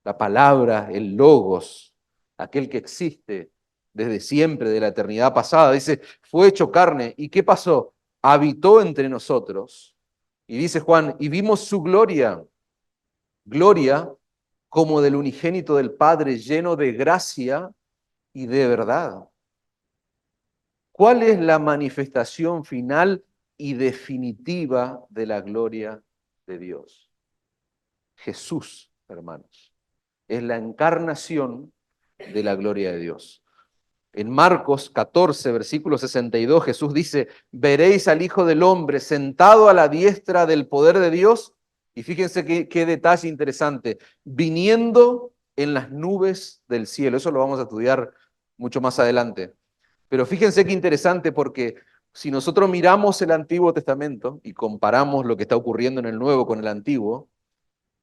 La palabra, el logos, aquel que existe desde siempre, de la eternidad pasada, dice, fue hecho carne. ¿Y qué pasó? Habitó entre nosotros. Y dice Juan, y vimos su gloria, gloria como del unigénito del Padre, lleno de gracia y de verdad. ¿Cuál es la manifestación final y definitiva de la gloria de Dios? Jesús, hermanos. Es la encarnación de la gloria de Dios. En Marcos 14, versículo 62, Jesús dice, veréis al Hijo del Hombre sentado a la diestra del poder de Dios. Y fíjense qué detalle interesante, viniendo en las nubes del cielo. Eso lo vamos a estudiar mucho más adelante. Pero fíjense qué interesante porque si nosotros miramos el Antiguo Testamento y comparamos lo que está ocurriendo en el Nuevo con el Antiguo,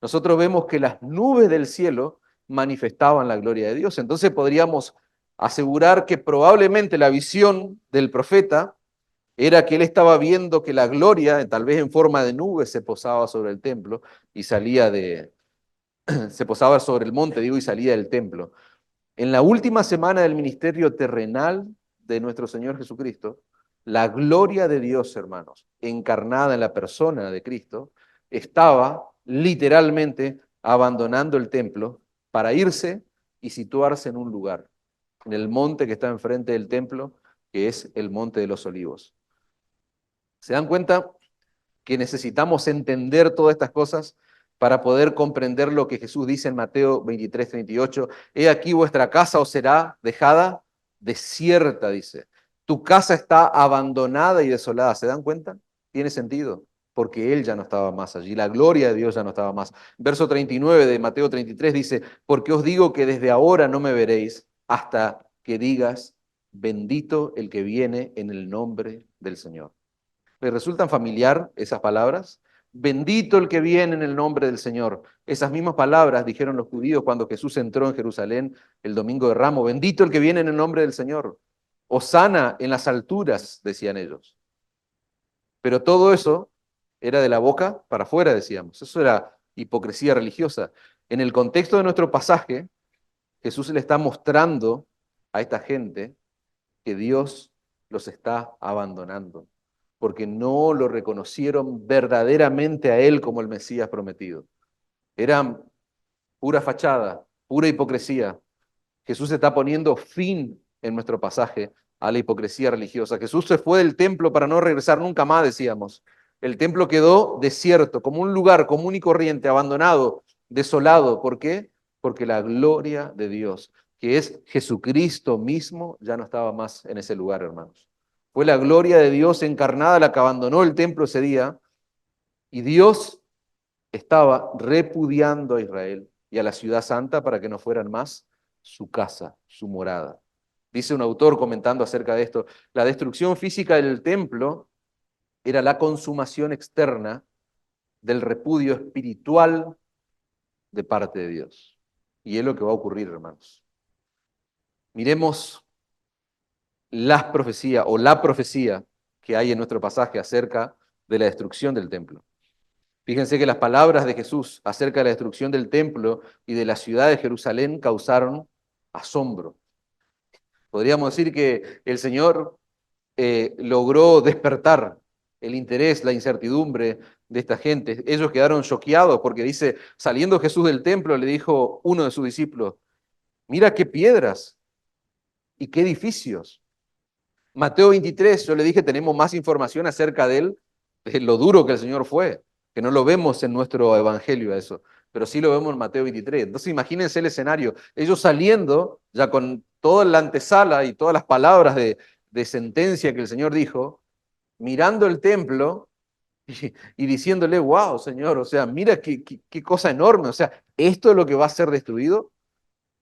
nosotros vemos que las nubes del cielo manifestaban la gloria de Dios. Entonces podríamos asegurar que probablemente la visión del profeta era que él estaba viendo que la gloria, tal vez en forma de nube, se posaba sobre el templo y se posaba sobre el monte, digo, y salía del templo. En la última semana del ministerio terrenal de nuestro Señor Jesucristo, la gloria de Dios, hermanos, encarnada en la persona de Cristo, estaba literalmente abandonando el templo para irse y situarse en un lugar, en el monte que está enfrente del templo, que es el Monte de los Olivos. ¿Se dan cuenta que necesitamos entender todas estas cosas para poder comprender lo que Jesús dice en Mateo 23:38? He aquí vuestra casa os será dejada desierta, dice. Tu casa está abandonada y desolada. ¿Se dan cuenta? Tiene sentido, porque Él ya no estaba más allí. La gloria de Dios ya no estaba más. Verso 39 de Mateo 33 dice, porque os digo que desde ahora no me veréis hasta que digas, bendito el que viene en el nombre del Señor. ¿Les resultan familiar esas palabras? Bendito el que viene en el nombre del Señor. Esas mismas palabras dijeron los judíos cuando Jesús entró en Jerusalén el domingo de Ramos. Bendito el que viene en el nombre del Señor. Hosana en las alturas, decían ellos. Pero todo eso era de la boca para afuera, decíamos. Eso era hipocresía religiosa. En el contexto de nuestro pasaje, Jesús le está mostrando a esta gente que Dios los está abandonando, porque no lo reconocieron verdaderamente a Él como el Mesías prometido. Eran pura fachada, pura hipocresía. Jesús está poniendo fin en nuestro pasaje a la hipocresía religiosa. Jesús se fue del templo para no regresar nunca más, decíamos. El templo quedó desierto, como un lugar común y corriente, abandonado, desolado. ¿Por qué? Porque la gloria de Dios, que es Jesucristo mismo, ya no estaba más en ese lugar, hermanos. Fue la gloria de Dios encarnada la que abandonó el templo ese día, y Dios estaba repudiando a Israel y a la ciudad santa para que no fueran más su casa, su morada. Dice un autor comentando acerca de esto, la destrucción física del templo era la consumación externa del repudio espiritual de parte de Dios. Y es lo que va a ocurrir, hermanos. Miremos las profecías o la profecía que hay en nuestro pasaje acerca de la destrucción del templo. Fíjense que las palabras de Jesús acerca de la destrucción del templo y de la ciudad de Jerusalén causaron asombro. Podríamos decir que el Señor logró despertar el interés, la incertidumbre de esta gente. Ellos quedaron choqueados porque dice, saliendo Jesús del templo, le dijo uno de sus discípulos, mira qué piedras y qué edificios. Mateo 23, yo le dije, tenemos más información acerca de él, de lo duro que el Señor fue, que no lo vemos en nuestro evangelio eso, pero sí lo vemos en Mateo 23. Entonces imagínense el escenario, ellos saliendo ya con toda la antesala y todas las palabras de sentencia que el Señor dijo, mirando el templo y diciéndole, wow, Señor, o sea, mira qué cosa enorme, o sea, esto es lo que va a ser destruido,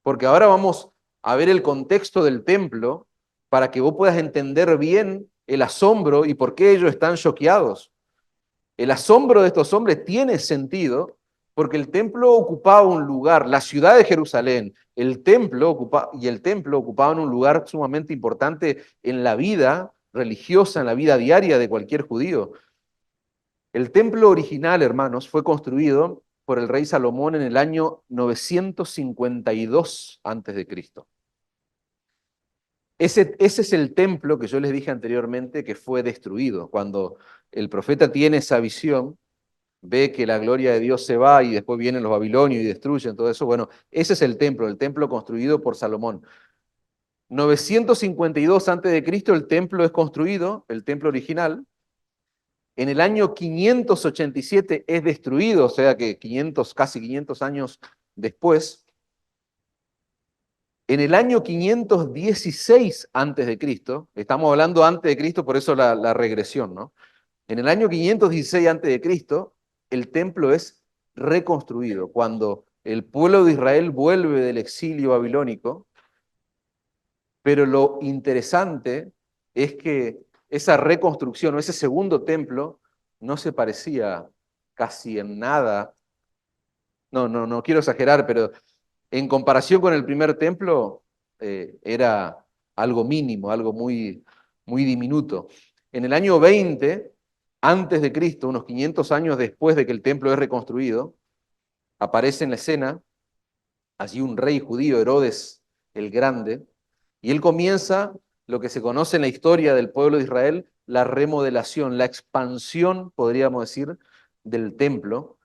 porque ahora vamos a ver el contexto del templo para que vos puedas entender bien el asombro y por qué ellos están choqueados. El asombro de estos hombres tiene sentido porque el templo ocupaba un lugar, la ciudad de Jerusalén, el templo ocupaban un lugar sumamente importante en la vida religiosa, en la vida diaria de cualquier judío. El templo original, hermanos, fue construido por el rey Salomón en el año 952 a.C. Ese es el templo que yo les dije anteriormente que fue destruido. Cuando el profeta tiene esa visión, ve que la gloria de Dios se va y después vienen los babilonios y destruyen todo eso. Bueno, ese es el templo construido por Salomón. 952 a.C. el templo es construido, el templo original. En el año 587 es destruido, o sea que casi 500 años después. En el año 516 antes de Cristo, estamos hablando antes de Cristo, por eso la regresión, ¿no? En el año 516 antes de Cristo, el templo es reconstruido. Cuando el pueblo de Israel vuelve del exilio babilónico, pero lo interesante es que esa reconstrucción o ese segundo templo no se parecía casi en nada. No quiero exagerar, pero en comparación con el primer templo, era algo mínimo, algo muy diminuto. En el año 20, antes de Cristo, unos 500 años después de que el templo es reconstruido, aparece en la escena allí un rey judío, Herodes el Grande, y él comienza lo que se conoce en la historia del pueblo de Israel, la remodelación, la expansión, podríamos decir, del templo.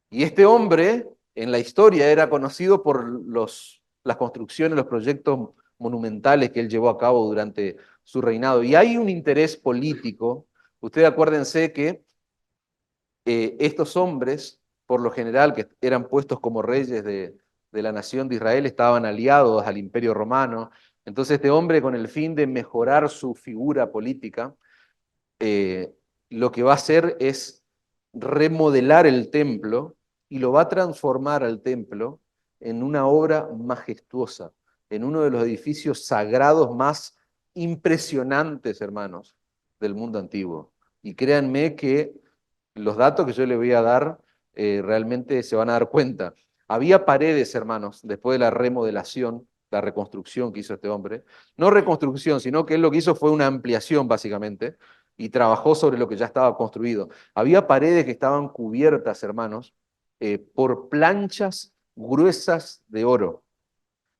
Y este hombre en la historia era conocido por las construcciones, los proyectos monumentales que él llevó a cabo durante su reinado. Y hay un interés político. Ustedes acuérdense que estos hombres, por lo general, que eran puestos como reyes de la nación de Israel, estaban aliados al Imperio Romano. Entonces este hombre, con el fin de mejorar su figura política, eh, lo que va a hacer es remodelar el templo y lo va a transformar al templo en una obra majestuosa, en uno de los edificios sagrados más impresionantes, hermanos, del mundo antiguo. Y créanme que los datos que yo les voy a dar realmente se van a dar cuenta. Había paredes, hermanos, después de la remodelación, la reconstrucción que hizo este hombre. No reconstrucción, sino que él lo que hizo fue una ampliación, básicamente, y trabajó sobre lo que ya estaba construido. Había paredes que estaban cubiertas, hermanos, por planchas gruesas de oro.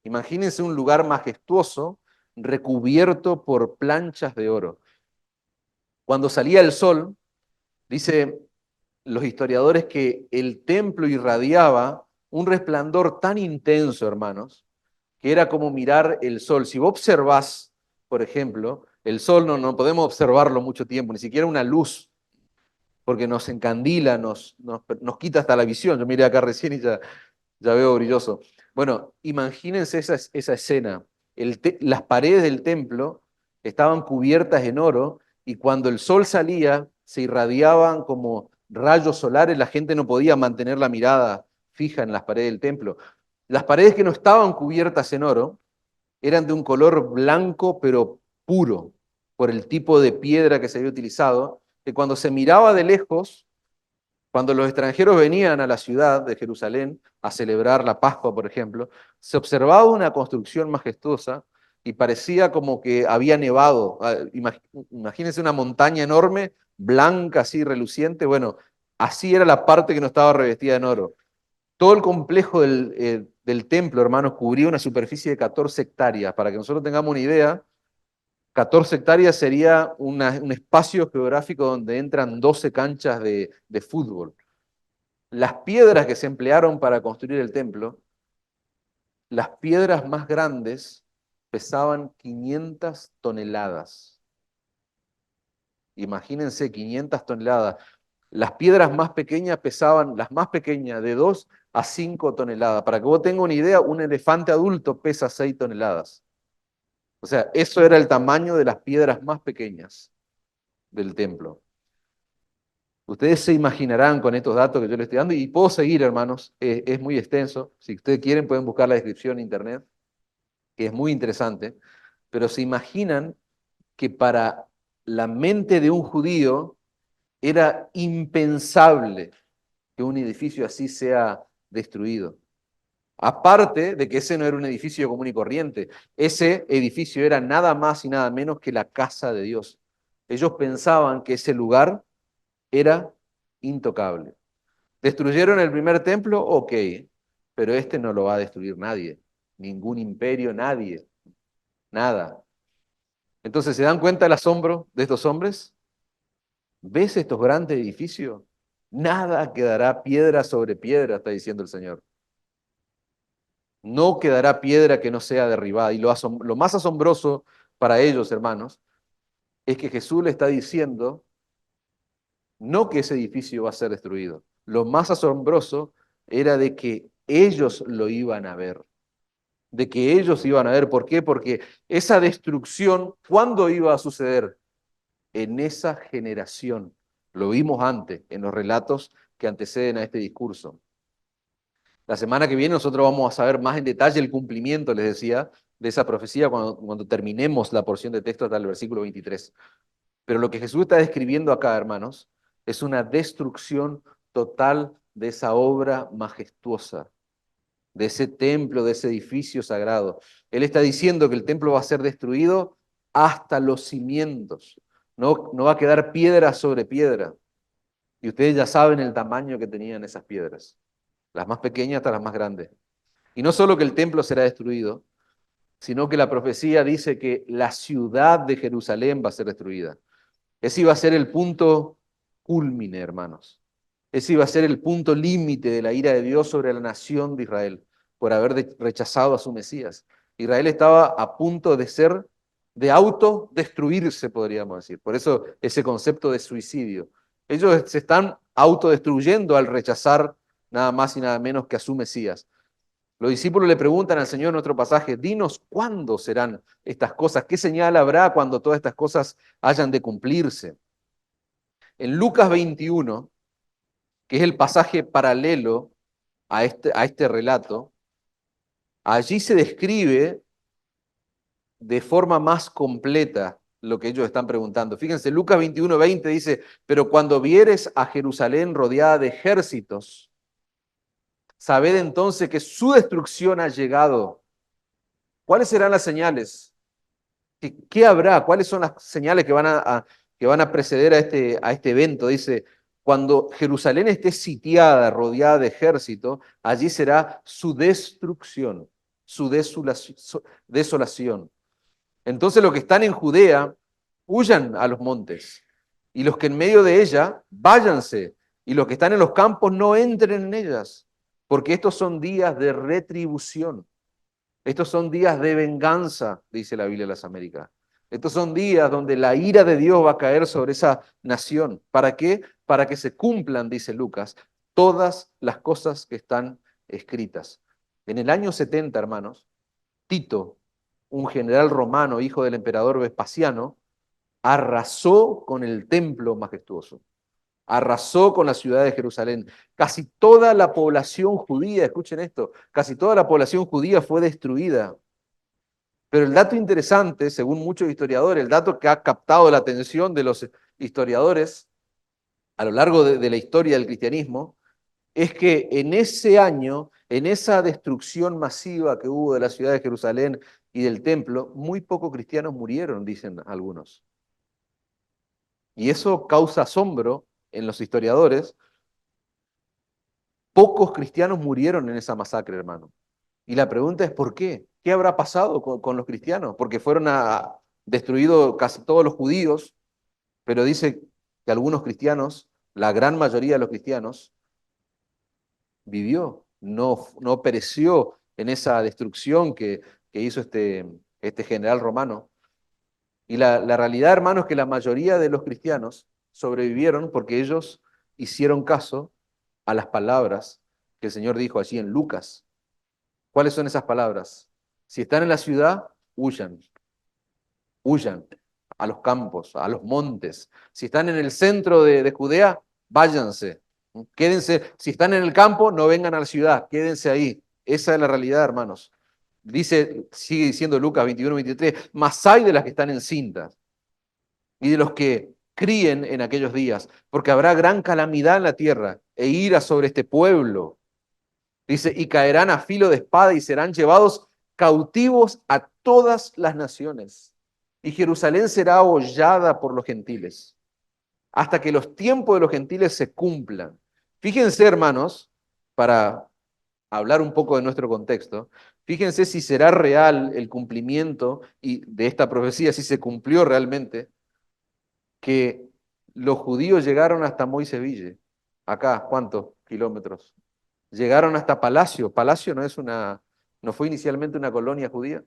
Imagínense un lugar majestuoso recubierto por planchas de oro. Cuando salía el sol, dice los historiadores que el templo irradiaba un resplandor tan intenso, hermanos, que era como mirar el sol. Si vos observás, por ejemplo, el sol no podemos observarlo mucho tiempo, ni siquiera una luz, porque nos encandila, nos quita hasta la visión. Yo miré acá recién y ya veo brilloso. Bueno, imagínense esa escena. Las paredes del templo estaban cubiertas en oro y cuando el sol salía se irradiaban como rayos solares, la gente no podía mantener la mirada fija en las paredes del templo. Las paredes que no estaban cubiertas en oro eran de un color blanco pero puro, por el tipo de piedra que se había utilizado, que cuando se miraba de lejos, cuando los extranjeros venían a la ciudad de Jerusalén a celebrar la Pascua, por ejemplo, se observaba una construcción majestuosa y parecía como que había nevado. Imagínense una montaña enorme, blanca, así reluciente. Bueno, así era la parte que no estaba revestida en oro. Todo el complejo del templo, hermanos, cubría una superficie de 14 hectáreas. Para que nosotros tengamos una idea, 14 hectáreas sería un espacio geográfico donde entran 12 canchas de fútbol. Las piedras que se emplearon para construir el templo, las piedras más grandes pesaban 500 toneladas. Imagínense, 500 toneladas. Las piedras más pequeñas pesaban, las más pequeñas, de 2 a 5 toneladas. Para que vos tengas una idea, un elefante adulto pesa 6 toneladas. O sea, eso era el tamaño de las piedras más pequeñas del templo. Ustedes se imaginarán con estos datos que yo les estoy dando, y puedo seguir, hermanos, es muy extenso. Si ustedes quieren, pueden buscar la descripción en internet, que es muy interesante. Pero se imaginan que para la mente de un judío era impensable que un edificio así sea destruido. Aparte de que ese no era un edificio común y corriente, ese edificio era nada más y nada menos que la casa de Dios. Ellos pensaban que ese lugar era intocable. ¿Destruyeron el primer templo? Ok, pero este no lo va a destruir nadie, ningún imperio, nadie, nada. Entonces, ¿se dan cuenta del asombro de estos hombres? ¿Ves estos grandes edificios? Nada quedará piedra sobre piedra, está diciendo el Señor. No quedará piedra que no sea derribada. Y lo más asombroso para ellos, hermanos, es que Jesús le está diciendo no que ese edificio va a ser destruido. Lo más asombroso era de que ellos lo iban a ver. De que ellos iban a ver. ¿Por qué? Porque esa destrucción, ¿cuándo iba a suceder? En esa generación. Lo vimos antes, en los relatos que anteceden a este discurso. La semana que viene nosotros vamos a saber más en detalle el cumplimiento, les decía, de esa profecía cuando terminemos la porción de texto hasta el versículo 23. Pero lo que Jesús está describiendo acá, hermanos, es una destrucción total de esa obra majestuosa, de ese templo, de ese edificio sagrado. Él está diciendo que el templo va a ser destruido hasta los cimientos. No va a quedar piedra sobre piedra. Y ustedes ya saben el tamaño que tenían esas piedras, las más pequeñas hasta las más grandes. Y no solo que el templo será destruido, sino que la profecía dice que la ciudad de Jerusalén va a ser destruida. Ese iba a ser el punto cúlmine, hermanos. Ese iba a ser el punto límite de la ira de Dios sobre la nación de Israel por haber rechazado a su Mesías. Israel estaba a punto de autodestruirse, podríamos decir. Por eso ese concepto de suicidio. Ellos se están autodestruyendo al rechazar nada más y nada menos que a su Mesías. Los discípulos le preguntan al Señor en otro pasaje, dinos cuándo serán estas cosas, qué señal habrá cuando todas estas cosas hayan de cumplirse. En Lucas 21, que es el pasaje paralelo a este relato, allí se describe de forma más completa lo que ellos están preguntando. Fíjense, Lucas 21, 20 dice, pero cuando vieres a Jerusalén rodeada de ejércitos, sabed entonces que su destrucción ha llegado. ¿Cuáles serán las señales? ¿Qué habrá? ¿Cuáles son las señales que van a preceder a este evento? Dice, cuando Jerusalén esté sitiada, rodeada de ejército, allí será su destrucción, su desolación. Entonces los que están en Judea, huyan a los montes, y los que en medio de ella, váyanse, y los que están en los campos, no entren en ellas, porque estos son días de retribución. Estos son días de venganza, dice la Biblia de las Américas. Estos son días donde la ira de Dios va a caer sobre esa nación. ¿Para qué? Para que se cumplan, dice Lucas, todas las cosas que están escritas. En el año 70, hermanos, Tito, un general romano, hijo del emperador Vespasiano, arrasó con el templo majestuoso. Arrasó con la ciudad de Jerusalén. Casi toda la población judía, escuchen esto, casi toda la población judía fue destruida. Pero el dato interesante, según muchos historiadores, el dato que ha captado la atención de los historiadores a lo largo de la historia del cristianismo, es que en ese año, en esa destrucción masiva que hubo de la ciudad de Jerusalén y del templo, muy pocos cristianos murieron, dicen algunos. Y eso causa asombro en los historiadores. Pocos cristianos murieron en esa masacre, hermano. Y la pregunta es, ¿por qué? ¿Qué habrá pasado con los cristianos? Porque fueron destruidos casi todos los judíos, pero dice que algunos cristianos, la gran mayoría de los cristianos, vivió, no pereció en esa destrucción que hizo este general romano. Y la realidad, hermano, es que la mayoría de los cristianos sobrevivieron porque ellos hicieron caso a las palabras que el Señor dijo allí en Lucas. ¿Cuáles son esas palabras? Si están en la ciudad, huyan, huyan a los campos, a los montes. Si están en el centro de Judea, váyanse, quédense. Si están en el campo, no vengan a la ciudad, quédense ahí. Esa es la realidad, hermanos. Sigue diciendo Lucas 21-23, mas hay de las que están encintas y de los que críen en aquellos días, porque habrá gran calamidad en la tierra e ira sobre este pueblo. Dice, y caerán a filo de espada y serán llevados cautivos a todas las naciones. Y Jerusalén será hollada por los gentiles, hasta que los tiempos de los gentiles se cumplan. Fíjense, hermanos, para hablar un poco de nuestro contexto, fíjense si será real el cumplimiento de esta profecía, si se cumplió realmente, que los judíos llegaron hasta Moiseville. Acá, ¿cuántos kilómetros? Llegaron hasta Palacio. Palacio no fue inicialmente una colonia judía.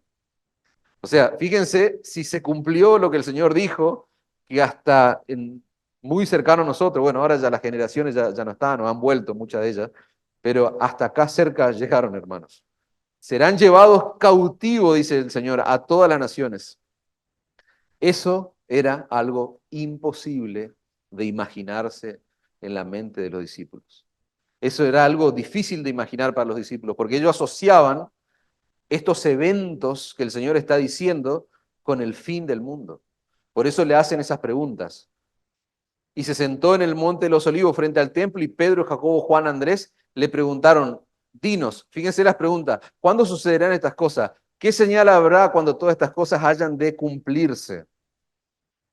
O sea, fíjense si se cumplió lo que el Señor dijo, que hasta muy cercano a nosotros, bueno, ahora ya las generaciones ya no están, no han vuelto muchas de ellas, pero hasta acá cerca llegaron, hermanos. Serán llevados cautivos, dice el Señor, a todas las naciones. Eso era algo imposible de imaginarse en la mente de los discípulos. Eso era algo difícil de imaginar para los discípulos, porque ellos asociaban estos eventos que el Señor está diciendo con el fin del mundo. Por eso le hacen esas preguntas. Y se sentó en el monte de los olivos frente al templo y Pedro, Jacobo, Juan, Andrés le preguntaron, dinos, fíjense las preguntas, ¿cuándo sucederán estas cosas? ¿Qué señal habrá cuando todas estas cosas hayan de cumplirse?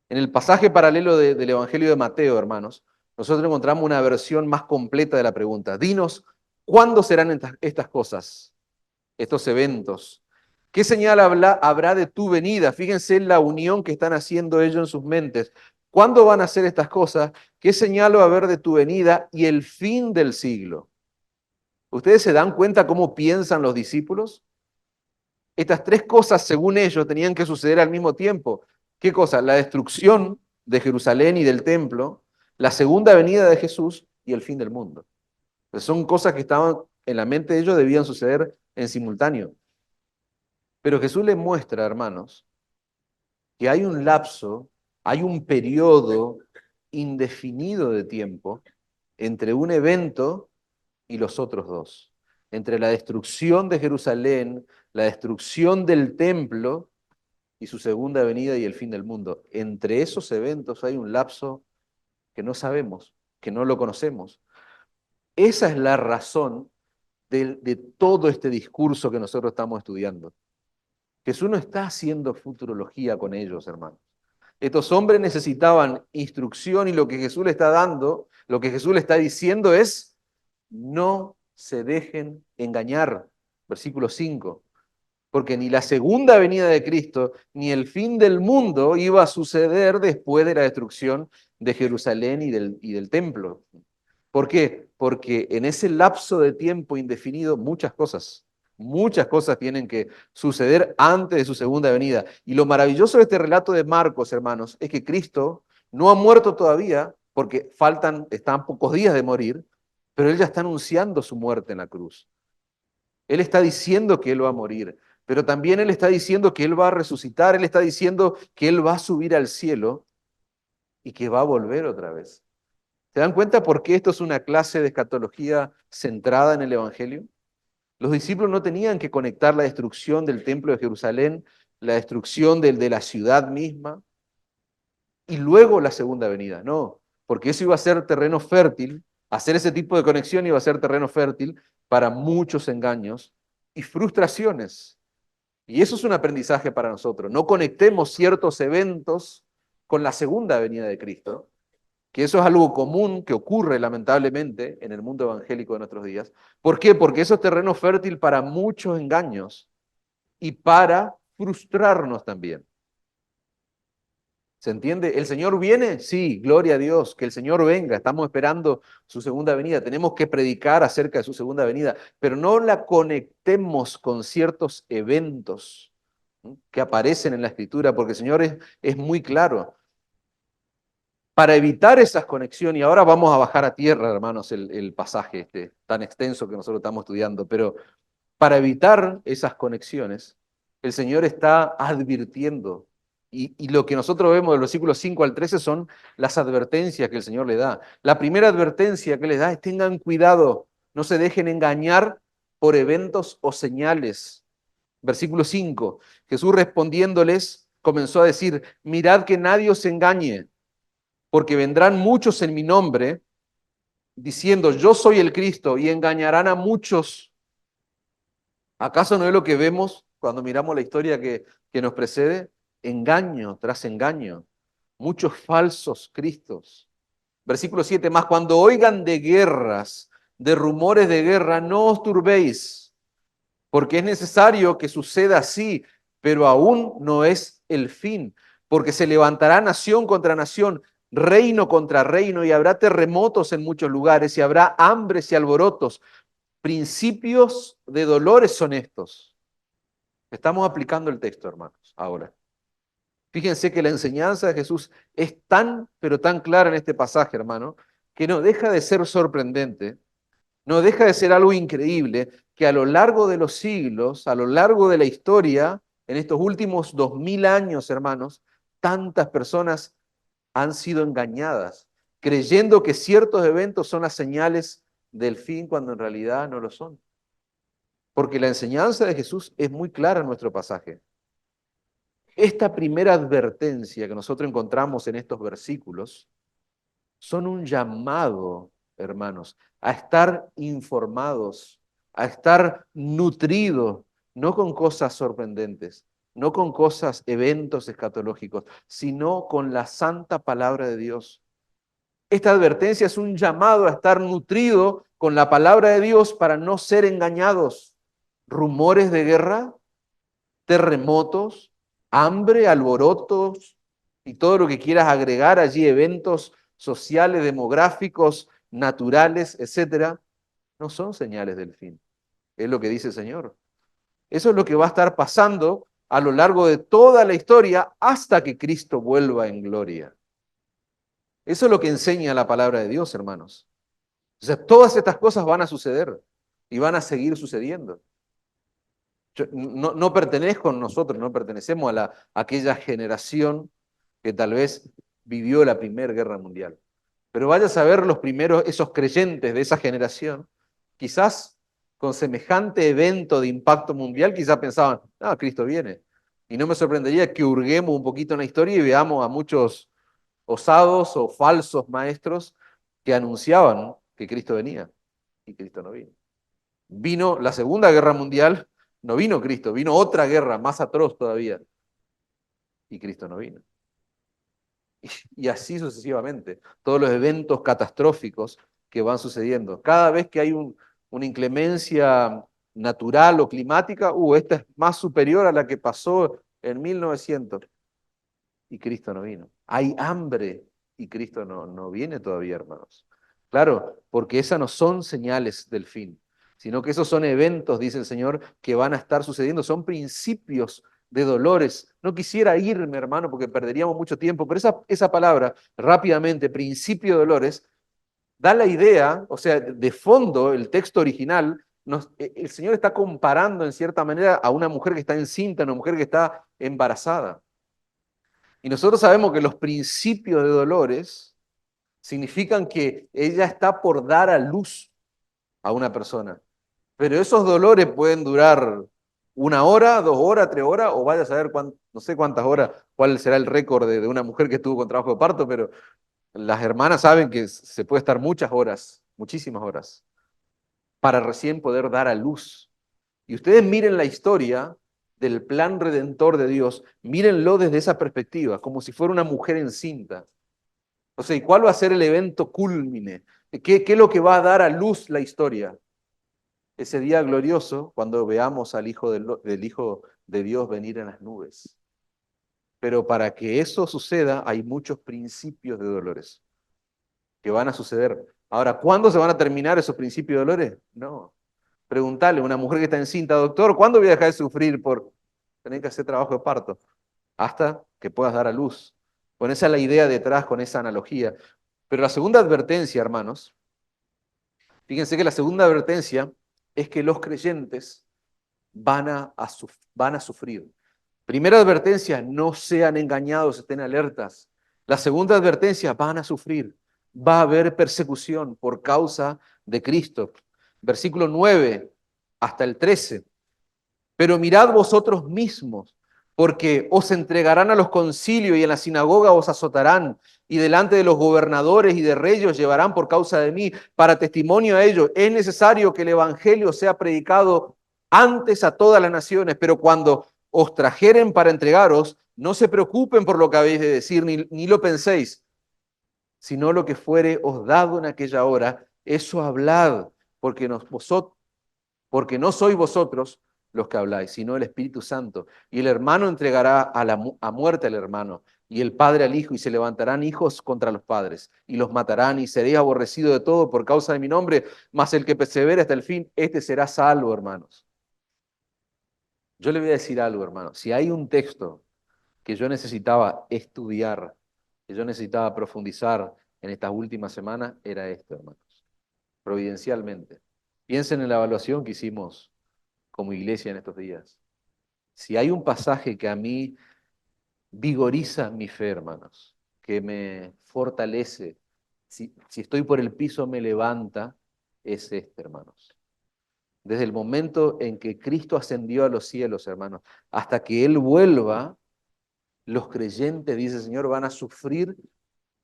En el pasaje paralelo del Evangelio de Mateo, hermanos, nosotros encontramos una versión más completa de la pregunta. Dinos, ¿cuándo serán estas cosas, estos eventos? ¿Qué señal habrá de tu venida? Fíjense en la unión que están haciendo ellos en sus mentes. ¿Cuándo van a ser estas cosas? ¿Qué señal va a haber de tu venida y el fin del siglo? ¿Ustedes se dan cuenta cómo piensan los discípulos? Estas tres cosas, según ellos, tenían que suceder al mismo tiempo. ¿Qué cosa? La destrucción de Jerusalén y del templo, la segunda venida de Jesús y el fin del mundo. Entonces, son cosas que estaban en la mente de ellos, debían suceder en simultáneo. Pero Jesús les muestra, hermanos, que hay un lapso, hay un periodo indefinido de tiempo entre un evento y los otros dos. Entre la destrucción de Jerusalén, la destrucción del templo y su segunda venida y el fin del mundo. Entre esos eventos hay un lapso que no sabemos, que no lo conocemos. Esa es la razón de todo este discurso que nosotros estamos estudiando. Jesús no está haciendo futurología con ellos, hermanos. Estos hombres necesitaban instrucción y lo que Jesús le está dando, lo que Jesús le está diciendo es, no se dejen engañar. Versículo 5. Porque ni la segunda venida de Cristo, ni el fin del mundo iba a suceder después de la destrucción de Jerusalén y del templo. ¿Por qué? Porque en ese lapso de tiempo indefinido muchas cosas tienen que suceder antes de su segunda venida. Y lo maravilloso de este relato de Marcos, hermanos, es que Cristo no ha muerto todavía, porque están pocos días de morir, pero Él ya está anunciando su muerte en la cruz. Él está diciendo que Él va a morir, pero también Él está diciendo que Él va a resucitar, Él está diciendo que Él va a subir al cielo y que va a volver otra vez. ¿Se dan cuenta por qué esto es una clase de escatología centrada en el Evangelio? Los discípulos no tenían que conectar la destrucción del templo de Jerusalén, la destrucción de la ciudad misma y luego la segunda venida. No, porque eso iba a ser terreno fértil, hacer ese tipo de conexión iba a ser terreno fértil para muchos engaños y frustraciones. Y eso es un aprendizaje para nosotros. No conectemos ciertos eventos con la segunda venida de Cristo, que eso es algo común que ocurre lamentablemente en el mundo evangélico de nuestros días. ¿Por qué? Porque eso es terreno fértil para muchos engaños y para frustrarnos también. ¿Se entiende? ¿El Señor viene? Sí, gloria a Dios, que el Señor venga. Estamos esperando su segunda venida. Tenemos que predicar acerca de su segunda venida, pero no la conectemos con ciertos eventos, ¿no?, que aparecen en la Escritura, porque el Señor es muy claro. Para evitar esas conexiones, y ahora vamos a bajar a tierra, hermanos, el pasaje este tan extenso que nosotros estamos estudiando, pero para evitar esas conexiones, el Señor está advirtiendo. Y lo que nosotros vemos del versículo 5 al 13 son las advertencias que el Señor le da. La primera advertencia que les da es: tengan cuidado, no se dejen engañar por eventos o señales. Versículo 5, Jesús respondiéndoles comenzó a decir: mirad que nadie os engañe, porque vendrán muchos en mi nombre, diciendo yo soy el Cristo, y engañarán a muchos. ¿Acaso no es lo que vemos cuando miramos la historia que nos precede? Engaño tras engaño, muchos falsos cristos. Versículo 7, más cuando oigan de guerras, de rumores de guerra, no os turbéis, porque es necesario que suceda así, pero aún no es el fin, porque se levantará nación contra nación, reino contra reino, y habrá terremotos en muchos lugares, y habrá hambres y alborotos. Principios de dolores son estos. Estamos aplicando el texto, hermanos, ahora. Fíjense que la enseñanza de Jesús es tan, pero tan clara en este pasaje, hermano, que no deja de ser sorprendente, no deja de ser algo increíble, que a lo largo de los siglos, a lo largo de la historia, en estos últimos 2000 años, hermanos, tantas personas han sido engañadas, creyendo que ciertos eventos son las señales del fin, cuando en realidad no lo son. Porque la enseñanza de Jesús es muy clara en nuestro pasaje. Esta primera advertencia que nosotros encontramos en estos versículos son un llamado, hermanos, a estar informados, a estar nutridos, no con cosas sorprendentes, no con cosas, eventos escatológicos, sino con la santa palabra de Dios. Esta advertencia es un llamado a estar nutrido con la palabra de Dios para no ser engañados. Rumores de guerra, terremotos, hambre, alborotos y todo lo que quieras agregar allí, eventos sociales, demográficos, naturales, etcétera, no son señales del fin. Es lo que dice el Señor. Eso es lo que va a estar pasando a lo largo de toda la historia hasta que Cristo vuelva en gloria. Eso es lo que enseña la palabra de Dios, hermanos. O sea, todas estas cosas van a suceder y van a seguir sucediendo. Yo no pertenezco nosotros, no pertenecemos a aquella generación que tal vez vivió la Primera Guerra Mundial. Pero vaya a saber los primeros, esos creyentes de esa generación, quizás con semejante evento de impacto mundial, quizás pensaban: ah, Cristo viene. Y no me sorprendería que hurguemos un poquito en la historia y veamos a muchos osados o falsos maestros que anunciaban que Cristo venía y Cristo no vino. Vino la Segunda Guerra Mundial, no vino Cristo, vino otra guerra más atroz todavía y Cristo no vino. Y así sucesivamente, todos los eventos catastróficos que van sucediendo. Cada vez que hay una inclemencia natural o climática, esta es más superior a la que pasó en 1900 y Cristo no vino. Hay hambre y Cristo no viene todavía, hermanos. Claro, porque esas no son señales del fin, sino que esos son eventos, dice el Señor, que van a estar sucediendo, son principios de dolores. No quisiera irme, hermano, porque perderíamos mucho tiempo, pero esa palabra, rápidamente, principio de dolores, da la idea, o sea, de fondo, el texto original, el Señor está comparando en cierta manera a una mujer que está encinta, a una mujer que está embarazada. Y nosotros sabemos que los principios de dolores significan que ella está por dar a luz a una persona. Pero esos dolores pueden durar 1 hora, 2 horas, 3 horas, o vaya a saber no sé cuántas horas, cuál será el récord de una mujer que estuvo con trabajo de parto, pero las hermanas saben que se puede estar muchas horas, muchísimas horas, para recién poder dar a luz. Y ustedes miren la historia del plan redentor de Dios, mírenlo desde esa perspectiva, como si fuera una mujer encinta. O sea, ¿y cuál va a ser el evento cúlmine? ¿Qué es lo que va a dar a luz la historia? Ese día glorioso, cuando veamos al del Hijo de Dios venir en las nubes. Pero para que eso suceda, hay muchos principios de dolores que van a suceder. Ahora, ¿cuándo se van a terminar esos principios de dolores? No. Preguntarle a una mujer que está encinta, doctor, ¿cuándo voy a dejar de sufrir por tener que hacer trabajo de parto? Hasta que puedas dar a luz. Con esa es la idea detrás, con esa analogía. Pero la segunda advertencia, hermanos, fíjense que la segunda advertencia es que los creyentes van a sufrir. Primera advertencia, no sean engañados, estén alertas. La segunda advertencia, van a sufrir. Va a haber persecución por causa de Cristo. Versículo 9 hasta el 13. Pero mirad vosotros mismos, porque os entregarán a los concilios y en la sinagoga os azotarán, y delante de los gobernadores y de reyes os llevarán por causa de mí, para testimonio a ellos. Es necesario que el evangelio sea predicado antes a todas las naciones, pero cuando os trajeren para entregaros, no se preocupen por lo que habéis de decir, ni lo penséis, sino lo que fuere os dado en aquella hora, eso hablad, porque no sois vosotros los que habláis, sino el Espíritu Santo. Y el hermano entregará a muerte al hermano, y el padre al hijo, y se levantarán hijos contra los padres, y los matarán, y seréis aborrecidos de todo por causa de mi nombre, mas el que persevere hasta el fin, este será salvo, hermanos. Yo le voy a decir algo, hermanos. Si hay un texto que yo necesitaba estudiar, que yo necesitaba profundizar en estas últimas semanas, era esto, hermanos. Providencialmente. Piensen en la evaluación que hicimos como iglesia en estos días. Si hay un pasaje que a mí vigoriza mi fe, hermanos, que me fortalece, si estoy por el piso me levanta, es este, hermanos. Desde el momento en que Cristo ascendió a los cielos, hermanos, hasta que Él vuelva, los creyentes, dice el Señor, van a sufrir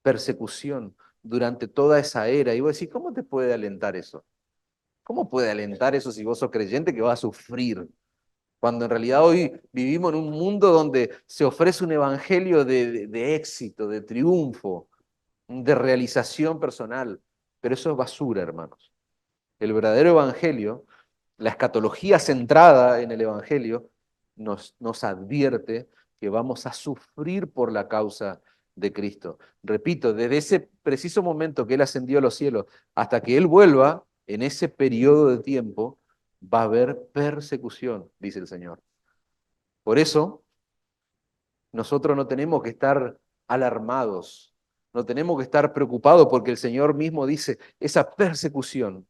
persecución durante toda esa era. Y vos decís, ¿cómo te puede alentar eso? ¿Cómo puede alentar eso si vos sos creyente que vas a sufrir? Cuando en realidad hoy vivimos en un mundo donde se ofrece un evangelio de éxito, de triunfo, de realización personal. Pero eso es basura, hermanos. El verdadero evangelio, la escatología centrada en el evangelio, nos advierte que vamos a sufrir por la causa de Cristo. Repito, desde ese preciso momento que Él ascendió a los cielos hasta que Él vuelva, en ese periodo de tiempo, va a haber persecución, dice el Señor. Por eso, nosotros no tenemos que estar alarmados, no tenemos que estar preocupados porque el Señor mismo dice, esa persecución,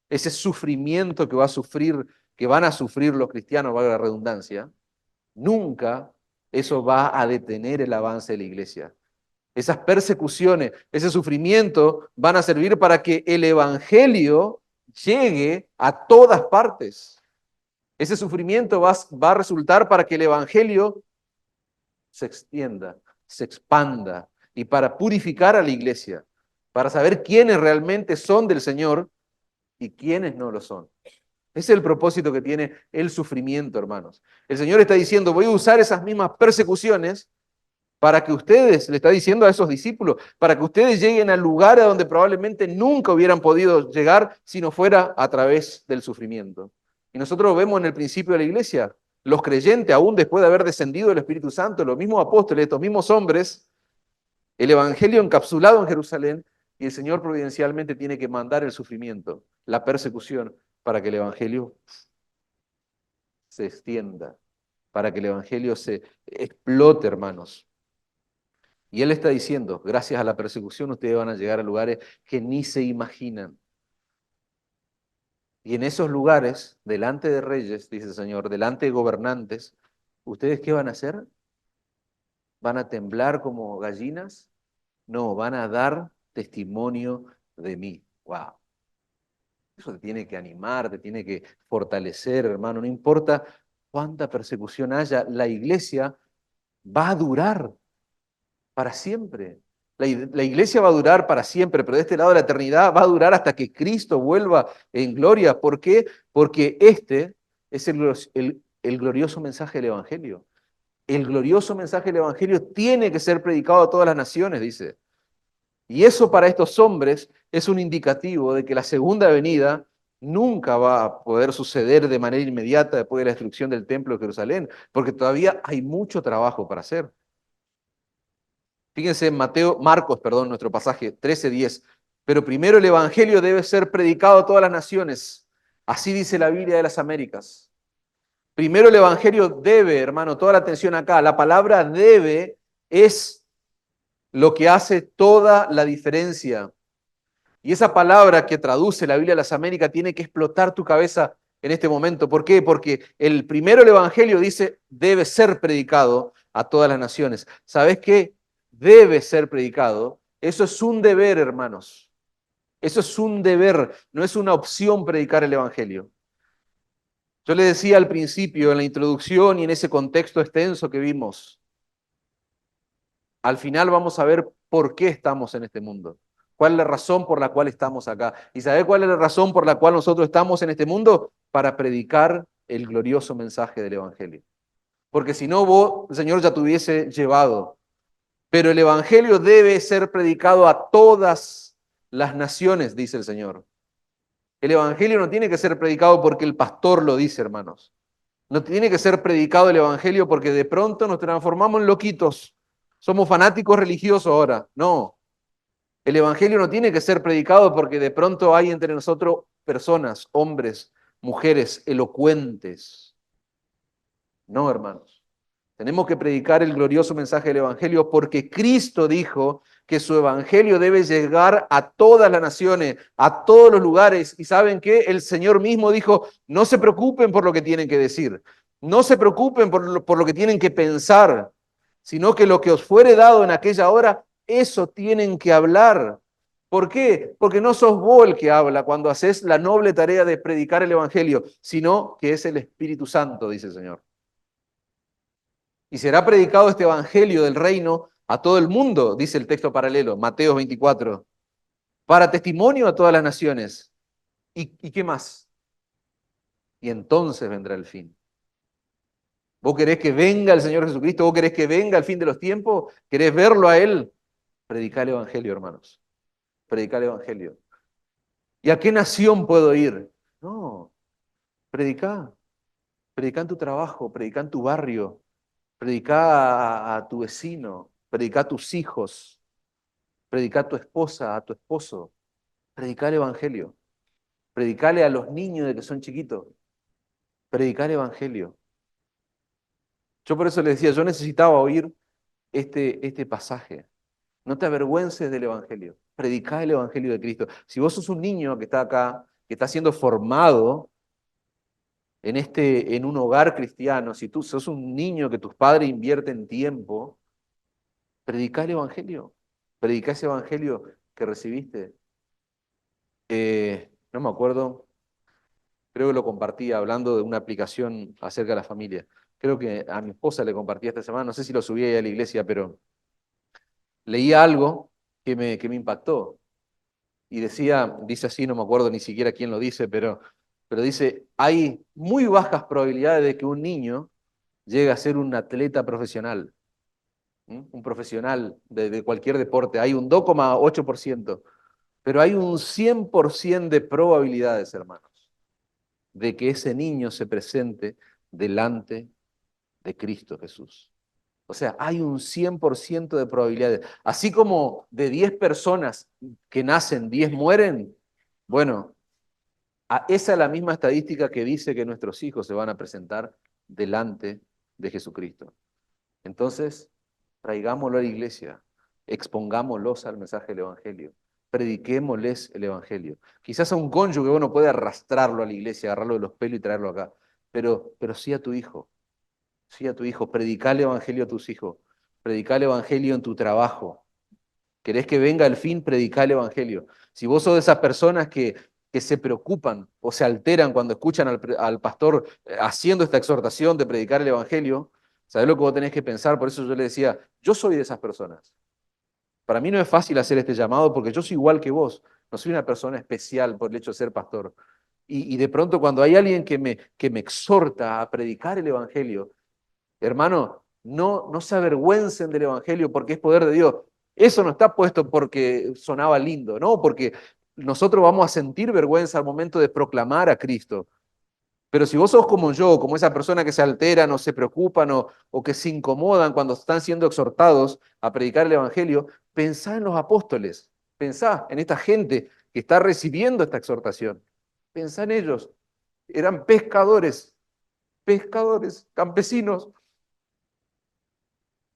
ese sufrimiento que que van a sufrir los cristianos, valga la redundancia, nunca eso va a detener el avance de la iglesia. Esas persecuciones, ese sufrimiento van a servir para que el evangelio llegue a todas partes. Ese sufrimiento va a resultar para que el evangelio se extienda, se expanda y para purificar a la iglesia, para saber quiénes realmente son del Señor y quiénes no lo son. Ese es el propósito que tiene el sufrimiento, hermanos. El Señor está diciendo, voy a usar esas mismas persecuciones para que ustedes, le está diciendo a esos discípulos, para que ustedes lleguen al lugar a donde probablemente nunca hubieran podido llegar si no fuera a través del sufrimiento. Y nosotros vemos en el principio de la iglesia, los creyentes, aún después de haber descendido el Espíritu Santo, los mismos apóstoles, estos mismos hombres, el Evangelio encapsulado en Jerusalén, Y el Señor providencialmente tiene que mandar el sufrimiento, la persecución, para que el Evangelio se extienda, para que el Evangelio se explote, hermanos. Y Él está diciendo, gracias a la persecución ustedes van a llegar a lugares que ni se imaginan. Y en esos lugares, delante de reyes, dice el Señor, delante de gobernantes, ¿ustedes qué van a hacer? ¿Van a temblar como gallinas? No, van a dar testimonio de mí. ¡Wow! Eso te tiene que animar, te tiene que fortalecer, hermano. No importa cuánta persecución haya, la iglesia va a durar para siempre. La iglesia va a durar para siempre, pero de este lado de la eternidad va a durar hasta que Cristo vuelva en gloria. ¿Por qué? Porque este es el glorioso mensaje del Evangelio. El glorioso mensaje del Evangelio tiene que ser predicado a todas las naciones, dice. Y eso para estos hombres es un indicativo de que la segunda venida nunca va a poder suceder de manera inmediata después de la destrucción del templo de Jerusalén, porque todavía hay mucho trabajo para hacer. Fíjense en Marcos, nuestro pasaje 13:10. Pero primero el Evangelio debe ser predicado a todas las naciones. Así dice la Biblia de las Américas. Primero el Evangelio debe, hermano, toda la atención acá. La palabra debe es lo que hace toda la diferencia. Y esa palabra que traduce la Biblia de las Américas tiene que explotar tu cabeza en este momento. ¿Por qué? Porque el Evangelio dice debe ser predicado a todas las naciones. ¿Sabes qué? Debe ser predicado. Eso es un deber, hermanos. Eso es un deber, no es una opción predicar el Evangelio. Yo le decía al principio, en la introducción y en ese contexto extenso que vimos, al final vamos a ver por qué estamos en este mundo. ¿Cuál es la razón por la cual estamos acá? ¿Y sabe cuál es la razón por la cual nosotros estamos en este mundo? Para predicar el glorioso mensaje del Evangelio. Porque si no, vos, el Señor ya te hubiese llevado. Pero el Evangelio debe ser predicado a todas las naciones, dice el Señor. El Evangelio no tiene que ser predicado porque el pastor lo dice, hermanos. No tiene que ser predicado el Evangelio porque de pronto nos transformamos en loquitos. Somos fanáticos religiosos ahora. No. El Evangelio no tiene que ser predicado porque de pronto hay entre nosotros personas, hombres, mujeres elocuentes. No, hermanos. Tenemos que predicar el glorioso mensaje del Evangelio porque Cristo dijo que su Evangelio debe llegar a todas las naciones, a todos los lugares. ¿Y saben qué? El Señor mismo dijo, no se preocupen por lo que tienen que decir, no se preocupen por lo que tienen que pensar, sino que lo que os fuere dado en aquella hora, eso tienen que hablar. ¿Por qué? Porque no sos vos el que habla cuando haces la noble tarea de predicar el Evangelio, sino que es el Espíritu Santo, dice el Señor. Y será predicado este evangelio del reino a todo el mundo, dice el texto paralelo, Mateo 24, para testimonio a todas las naciones. ¿Y qué más? Y entonces vendrá el fin. ¿Vos querés que venga el Señor Jesucristo? ¿Vos querés que venga el fin de los tiempos? ¿Querés verlo a Él? Predicar el evangelio, hermanos. Predicar el evangelio. ¿Y a qué nación puedo ir? No, predicar. Predicar en tu trabajo, predicar en tu barrio, predicar a tu vecino, predicar a tus hijos, predicar a tu esposa, a tu esposo, predicar el evangelio, predicarle a los niños de que son chiquitos, predicar el evangelio. Yo por eso les decía, yo necesitaba oír este pasaje. No te avergüences del evangelio, predicar el evangelio de Cristo. Si vos sos un niño que está acá, que está siendo formado en un hogar cristiano, si tú sos un niño que tus padres invierten tiempo, predicar el evangelio, predicar ese evangelio que recibiste. No me acuerdo, creo que lo compartí hablando de una aplicación acerca de la familia. Creo que a mi esposa le compartí esta semana, no sé si lo subí ahí a la iglesia, pero leí algo que me impactó. Y dice así, no me acuerdo ni siquiera quién lo dice, pero dice, hay muy bajas probabilidades de que un niño llegue a ser un atleta profesional, un profesional de cualquier deporte. Hay un 2,8%, pero hay un 100% de probabilidades, hermanos, de que ese niño se presente delante de Cristo Jesús. O sea, hay un 100% de probabilidades. Así como de 10 personas que nacen, 10 mueren, bueno, esa es la misma estadística que dice que nuestros hijos se van a presentar delante de Jesucristo. Entonces, traigámoslo a la iglesia, expongámoslos al mensaje del Evangelio, prediquémosles el Evangelio. Quizás a un cónyuge uno puede arrastrarlo a la iglesia, agarrarlo de los pelos y traerlo acá, pero sí a tu hijo, predicá el Evangelio a tus hijos, predicá el Evangelio en tu trabajo. ¿Querés que venga el fin? Predicá el Evangelio. Si vos sos de esas personas que se preocupan o se alteran cuando escuchan al pastor haciendo esta exhortación de predicar el Evangelio, ¿sabés lo que vos tenés que pensar? Por eso yo le decía, yo soy de esas personas. Para mí no es fácil hacer este llamado porque yo soy igual que vos. No soy una persona especial por el hecho de ser pastor. Y de pronto cuando hay alguien que me exhorta a predicar el Evangelio, hermano, no se avergüencen del Evangelio porque es poder de Dios. Eso no está puesto porque sonaba lindo, no, porque nosotros vamos a sentir vergüenza al momento de proclamar a Cristo. Pero si vos sos como yo, como esa persona que se alteran o se preocupan o que se incomodan cuando están siendo exhortados a predicar el Evangelio, pensá en los apóstoles, pensá en esta gente que está recibiendo esta exhortación. Pensá en ellos. Eran pescadores, campesinos,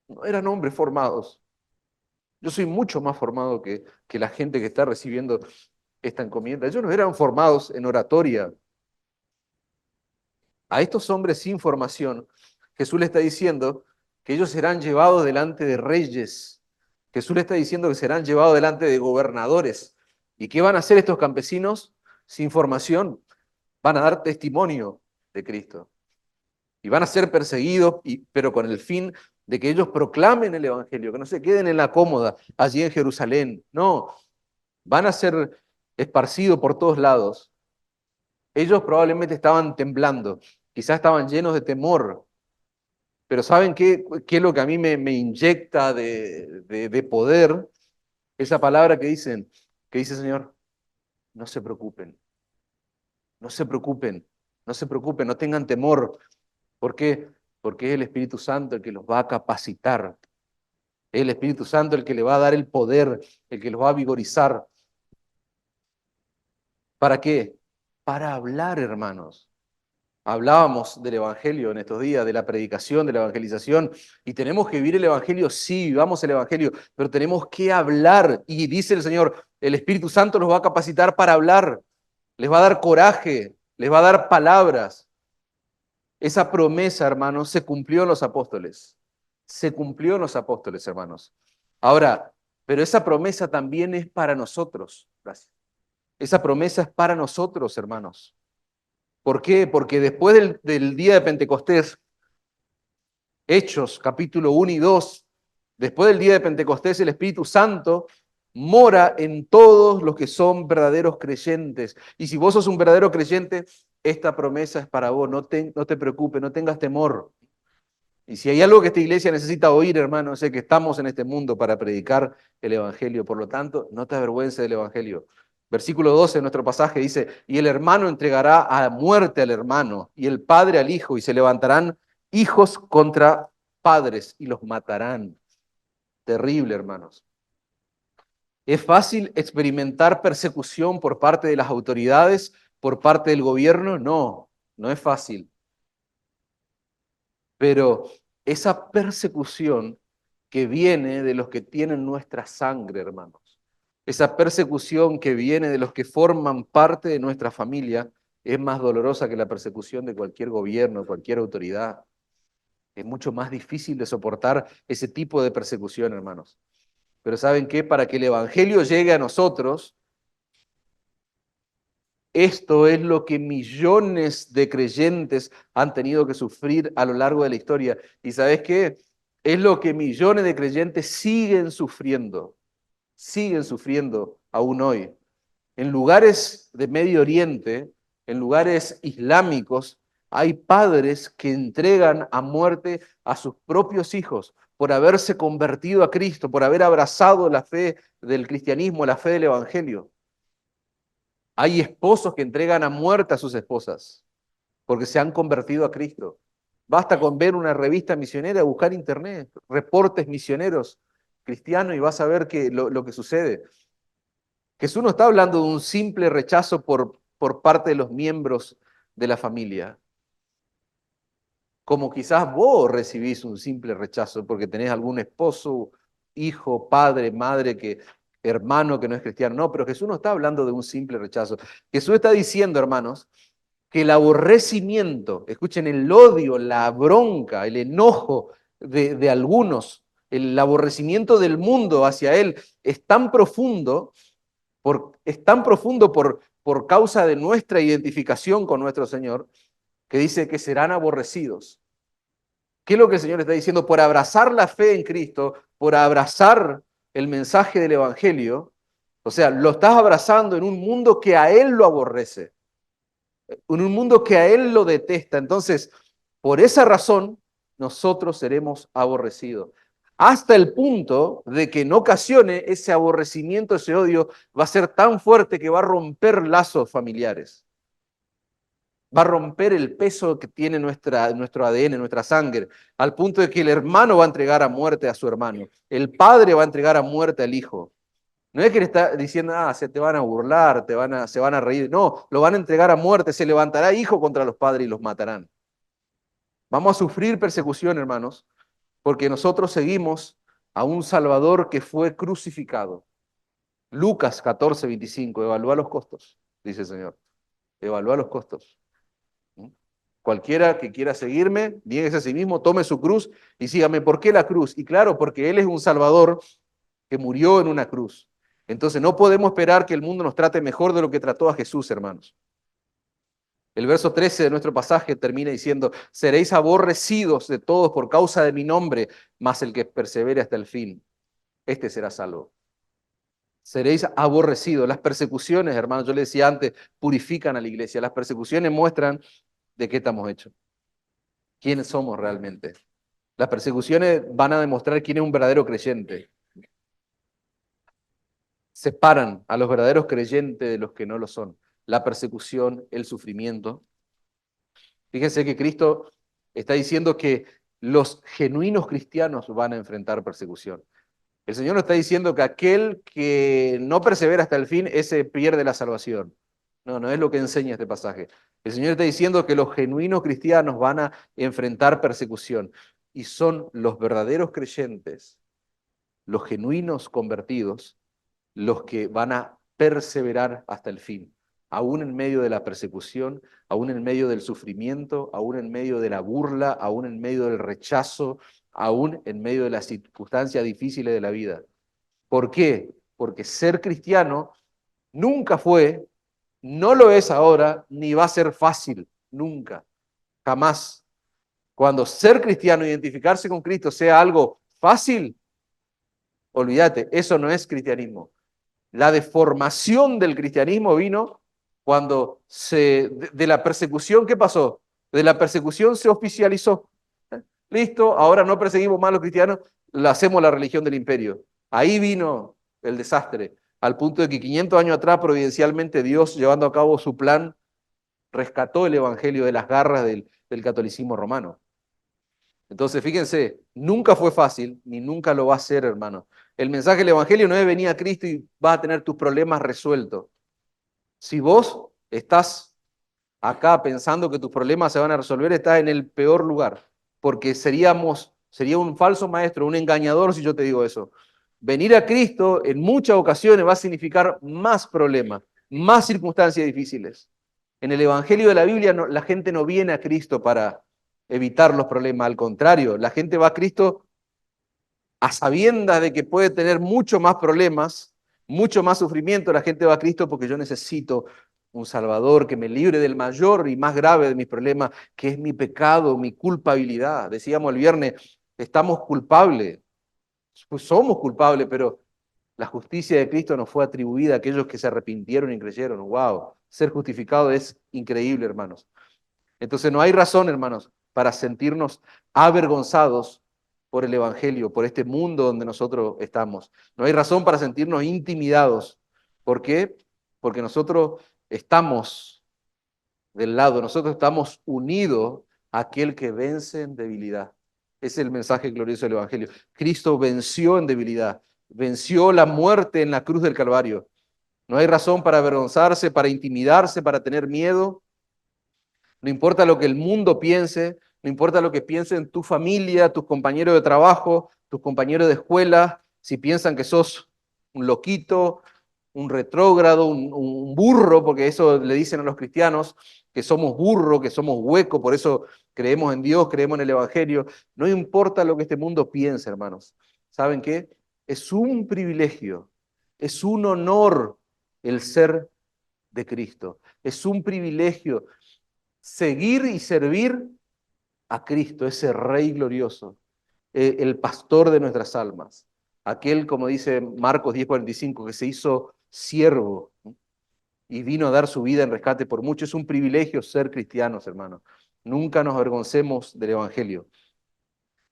no eran hombres formados. Yo soy mucho más formado que la gente que está recibiendo esta encomienda. Ellos no eran formados en oratoria. A estos hombres sin formación, Jesús le está diciendo que ellos serán llevados delante de reyes. Jesús le está diciendo que serán llevados delante de gobernadores. ¿Y qué van a hacer estos campesinos sin formación? Van a dar testimonio de Cristo. Y van a ser perseguidos, pero con el fin de que ellos proclamen el Evangelio, que no se queden en la cómoda allí en Jerusalén. No, van a ser esparcidos por todos lados. Ellos probablemente estaban temblando, quizás estaban llenos de temor, pero ¿saben qué es lo que a mí me inyecta de poder? Esa palabra que dice Señor, no se preocupen, no se preocupen, no se preocupen, no tengan temor. ¿Por qué? Porque es el Espíritu Santo el que los va a capacitar. Es el Espíritu Santo el que le va a dar el poder, el que los va a vigorizar. ¿Para qué? Para hablar, hermanos. Hablábamos del Evangelio en estos días, de la predicación, de la evangelización, y tenemos que vivir el Evangelio, sí, vivamos el Evangelio, pero tenemos que hablar. Y dice el Señor, el Espíritu Santo los va a capacitar para hablar, les va a dar coraje, les va a dar palabras. Esa promesa, hermanos, se cumplió en los apóstoles. Se cumplió en los apóstoles, hermanos. Ahora, pero esa promesa también es para nosotros. Gracias. Esa promesa es para nosotros, hermanos. ¿Por qué? Porque después del día de Pentecostés, Hechos, capítulo 1 y 2, después del día de Pentecostés, el Espíritu Santo mora en todos los que son verdaderos creyentes. Y si vos sos un verdadero creyente, esta promesa es para vos. No te preocupes, no tengas temor. Y si hay algo que esta iglesia necesita oír, hermano, es que estamos en este mundo para predicar el Evangelio. Por lo tanto, no te avergüences del Evangelio. Versículo 12 de nuestro pasaje dice, y el hermano entregará a muerte al hermano, y el padre al hijo, y se levantarán hijos contra padres, y los matarán. Terrible, hermanos. ¿Es fácil experimentar persecución por parte de las autoridades, por parte del gobierno? No, no es fácil. Pero esa persecución que viene de los que tienen nuestra sangre, hermanos, esa persecución que viene de los que forman parte de nuestra familia, es más dolorosa que la persecución de cualquier gobierno, cualquier autoridad. Es mucho más difícil de soportar ese tipo de persecución, hermanos. Pero ¿saben qué? Para que el Evangelio llegue a nosotros, esto es lo que millones de creyentes han tenido que sufrir a lo largo de la historia. ¿Y sabes qué? Es lo que millones de creyentes siguen sufriendo aún hoy. En lugares de Medio Oriente, en lugares islámicos, hay padres que entregan a muerte a sus propios hijos por haberse convertido a Cristo, por haber abrazado la fe del cristianismo, la fe del Evangelio. Hay esposos que entregan a muerte a sus esposas porque se han convertido a Cristo. Basta con ver una revista misionera, buscar internet, reportes misioneros cristianos y vas a ver lo que sucede. Jesús no está hablando de un simple rechazo por parte de los miembros de la familia, como quizás vos recibís un simple rechazo porque tenés algún esposo, hijo, padre, madre, hermano que no es cristiano. No, pero Jesús no está hablando de un simple rechazo. Jesús está diciendo, hermanos, que el aborrecimiento, escuchen, el odio, la bronca, el enojo de algunos, el aborrecimiento del mundo hacia Él es tan profundo, por causa de nuestra identificación con nuestro Señor, que dice que serán aborrecidos. ¿Qué es lo que el Señor está diciendo? Por abrazar la fe en Cristo, por abrazar el mensaje del Evangelio, o sea, lo estás abrazando en un mundo que a Él lo aborrece, en un mundo que a Él lo detesta. Entonces, por esa razón, nosotros seremos aborrecidos. Hasta el punto de que en ocasiones ese aborrecimiento, ese odio, va a ser tan fuerte que va a romper lazos familiares. Va a romper el peso que tiene nuestro ADN, nuestra sangre, al punto de que el hermano va a entregar a muerte a su hermano. El padre va a entregar a muerte al hijo. No es que le está diciendo, se te van a burlar, se van a reír. No, lo van a entregar a muerte. Se levantará hijo contra los padres y los matarán. Vamos a sufrir persecución, hermanos, porque nosotros seguimos a un Salvador que fue crucificado. Lucas 14:25, evalúa los costos, dice el Señor. Evalúa los costos. Cualquiera que quiera seguirme, niéguese a sí mismo, tome su cruz y sígame. ¿Por qué la cruz? Y claro, porque Él es un Salvador que murió en una cruz. Entonces no podemos esperar que el mundo nos trate mejor de lo que trató a Jesús, hermanos. El verso 13 de nuestro pasaje termina diciendo, seréis aborrecidos de todos por causa de mi nombre, mas el que persevere hasta el fin, este será salvo. Seréis aborrecidos. Las persecuciones, hermanos, yo le decía antes, purifican a la iglesia. Las persecuciones muestran de qué estamos hechos, quiénes somos realmente. Las persecuciones van a demostrar quién es un verdadero creyente. Separan a los verdaderos creyentes de los que no lo son. La persecución, el sufrimiento. Fíjense que Cristo está diciendo que los genuinos cristianos van a enfrentar persecución. El Señor no está diciendo que aquel que no persevera hasta el fin, ese pierde la salvación. No, no es lo que enseña este pasaje. El Señor está diciendo que los genuinos cristianos van a enfrentar persecución y son los verdaderos creyentes, los genuinos convertidos, los que van a perseverar hasta el fin, aún en medio de la persecución, aún en medio del sufrimiento, aún en medio de la burla, aún en medio del rechazo, aún en medio de las circunstancias difíciles de la vida. ¿Por qué? Porque ser cristiano nunca fue, no lo es ahora, ni va a ser fácil, nunca, jamás. Cuando ser cristiano, identificarse con Cristo sea algo fácil, olvídate, eso no es cristianismo. La deformación del cristianismo vino cuando de la persecución, ¿qué pasó? De la persecución se oficializó. Listo, ahora no perseguimos más a los cristianos, la hacemos la religión del imperio. Ahí vino el desastre, al punto de que 500 años atrás, providencialmente, Dios, llevando a cabo su plan, rescató el evangelio de las garras del catolicismo romano. Entonces, fíjense, nunca fue fácil, ni nunca lo va a ser, hermano. El mensaje del evangelio no es venir a Cristo y vas a tener tus problemas resueltos. Si vos estás acá pensando que tus problemas se van a resolver, estás en el peor lugar, porque sería un falso maestro, un engañador si yo te digo eso. Venir a Cristo en muchas ocasiones va a significar más problemas, más circunstancias difíciles. En el Evangelio de la Biblia la gente no viene a Cristo para evitar los problemas, al contrario, la gente va a Cristo a sabiendas de que puede tener mucho más problemas, mucho más sufrimiento. La gente va a Cristo porque yo necesito un Salvador que me libre del mayor y más grave de mis problemas, que es mi pecado, mi culpabilidad. Decíamos el viernes, estamos culpables, pues somos culpables, pero la justicia de Cristo nos fue atribuida a aquellos que se arrepintieron y creyeron. ¡Wow! Ser justificado es increíble, hermanos. Entonces no hay razón, hermanos, para sentirnos avergonzados por el Evangelio, por este mundo donde nosotros estamos. No hay razón para sentirnos intimidados. ¿Por qué? Porque nosotros estamos del lado, nosotros estamos unidos aquel que vence en debilidad. Ese es el mensaje glorioso del Evangelio. Cristo venció en debilidad, venció la muerte en la cruz del Calvario. No hay razón para avergonzarse, para intimidarse, para tener miedo. No importa lo que el mundo piense, no importa lo que piensen tu familia, tus compañeros de trabajo, tus compañeros de escuela, si piensan que sos un loquito, un retrógrado, un burro, porque eso le dicen a los cristianos, que somos burro, que somos hueco, por eso creemos en Dios, creemos en el Evangelio. No importa lo que este mundo piense, hermanos. ¿Saben qué? Es un privilegio, es un honor el ser de Cristo. Es un privilegio seguir y servir a Cristo, ese Rey glorioso, el pastor de nuestras almas, aquel, como dice Marcos 10:45, que se hizo siervo, ¿no? Y vino a dar su vida en rescate por mucho. Es un privilegio ser cristianos, hermanos. Nunca nos avergoncemos del Evangelio.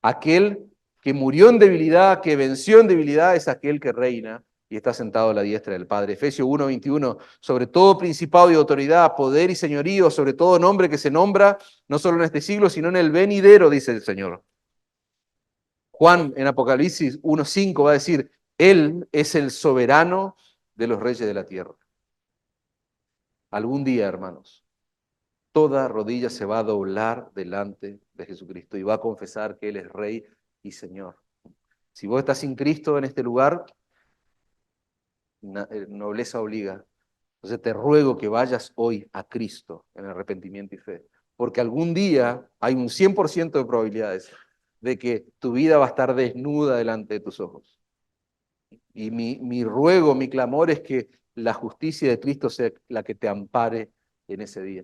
Aquel que murió en debilidad, que venció en debilidad, es aquel que reina y está sentado a la diestra del Padre. Efesios 1:21, sobre todo principado y autoridad, poder y señorío, sobre todo nombre que se nombra, no solo en este siglo, sino en el venidero, dice el Señor. Juan en Apocalipsis 1:5 va a decir, Él es el soberano de los reyes de la tierra. Algún día, hermanos, toda rodilla se va a doblar delante de Jesucristo y va a confesar que Él es Rey y Señor. Si vos estás sin Cristo en este lugar, nobleza obliga. Entonces te ruego que vayas hoy a Cristo en arrepentimiento y fe, porque algún día hay un 100% de probabilidades de que tu vida va a estar desnuda delante de tus ojos. Y mi ruego, mi clamor es que la justicia de Cristo sea la que te ampare en ese día.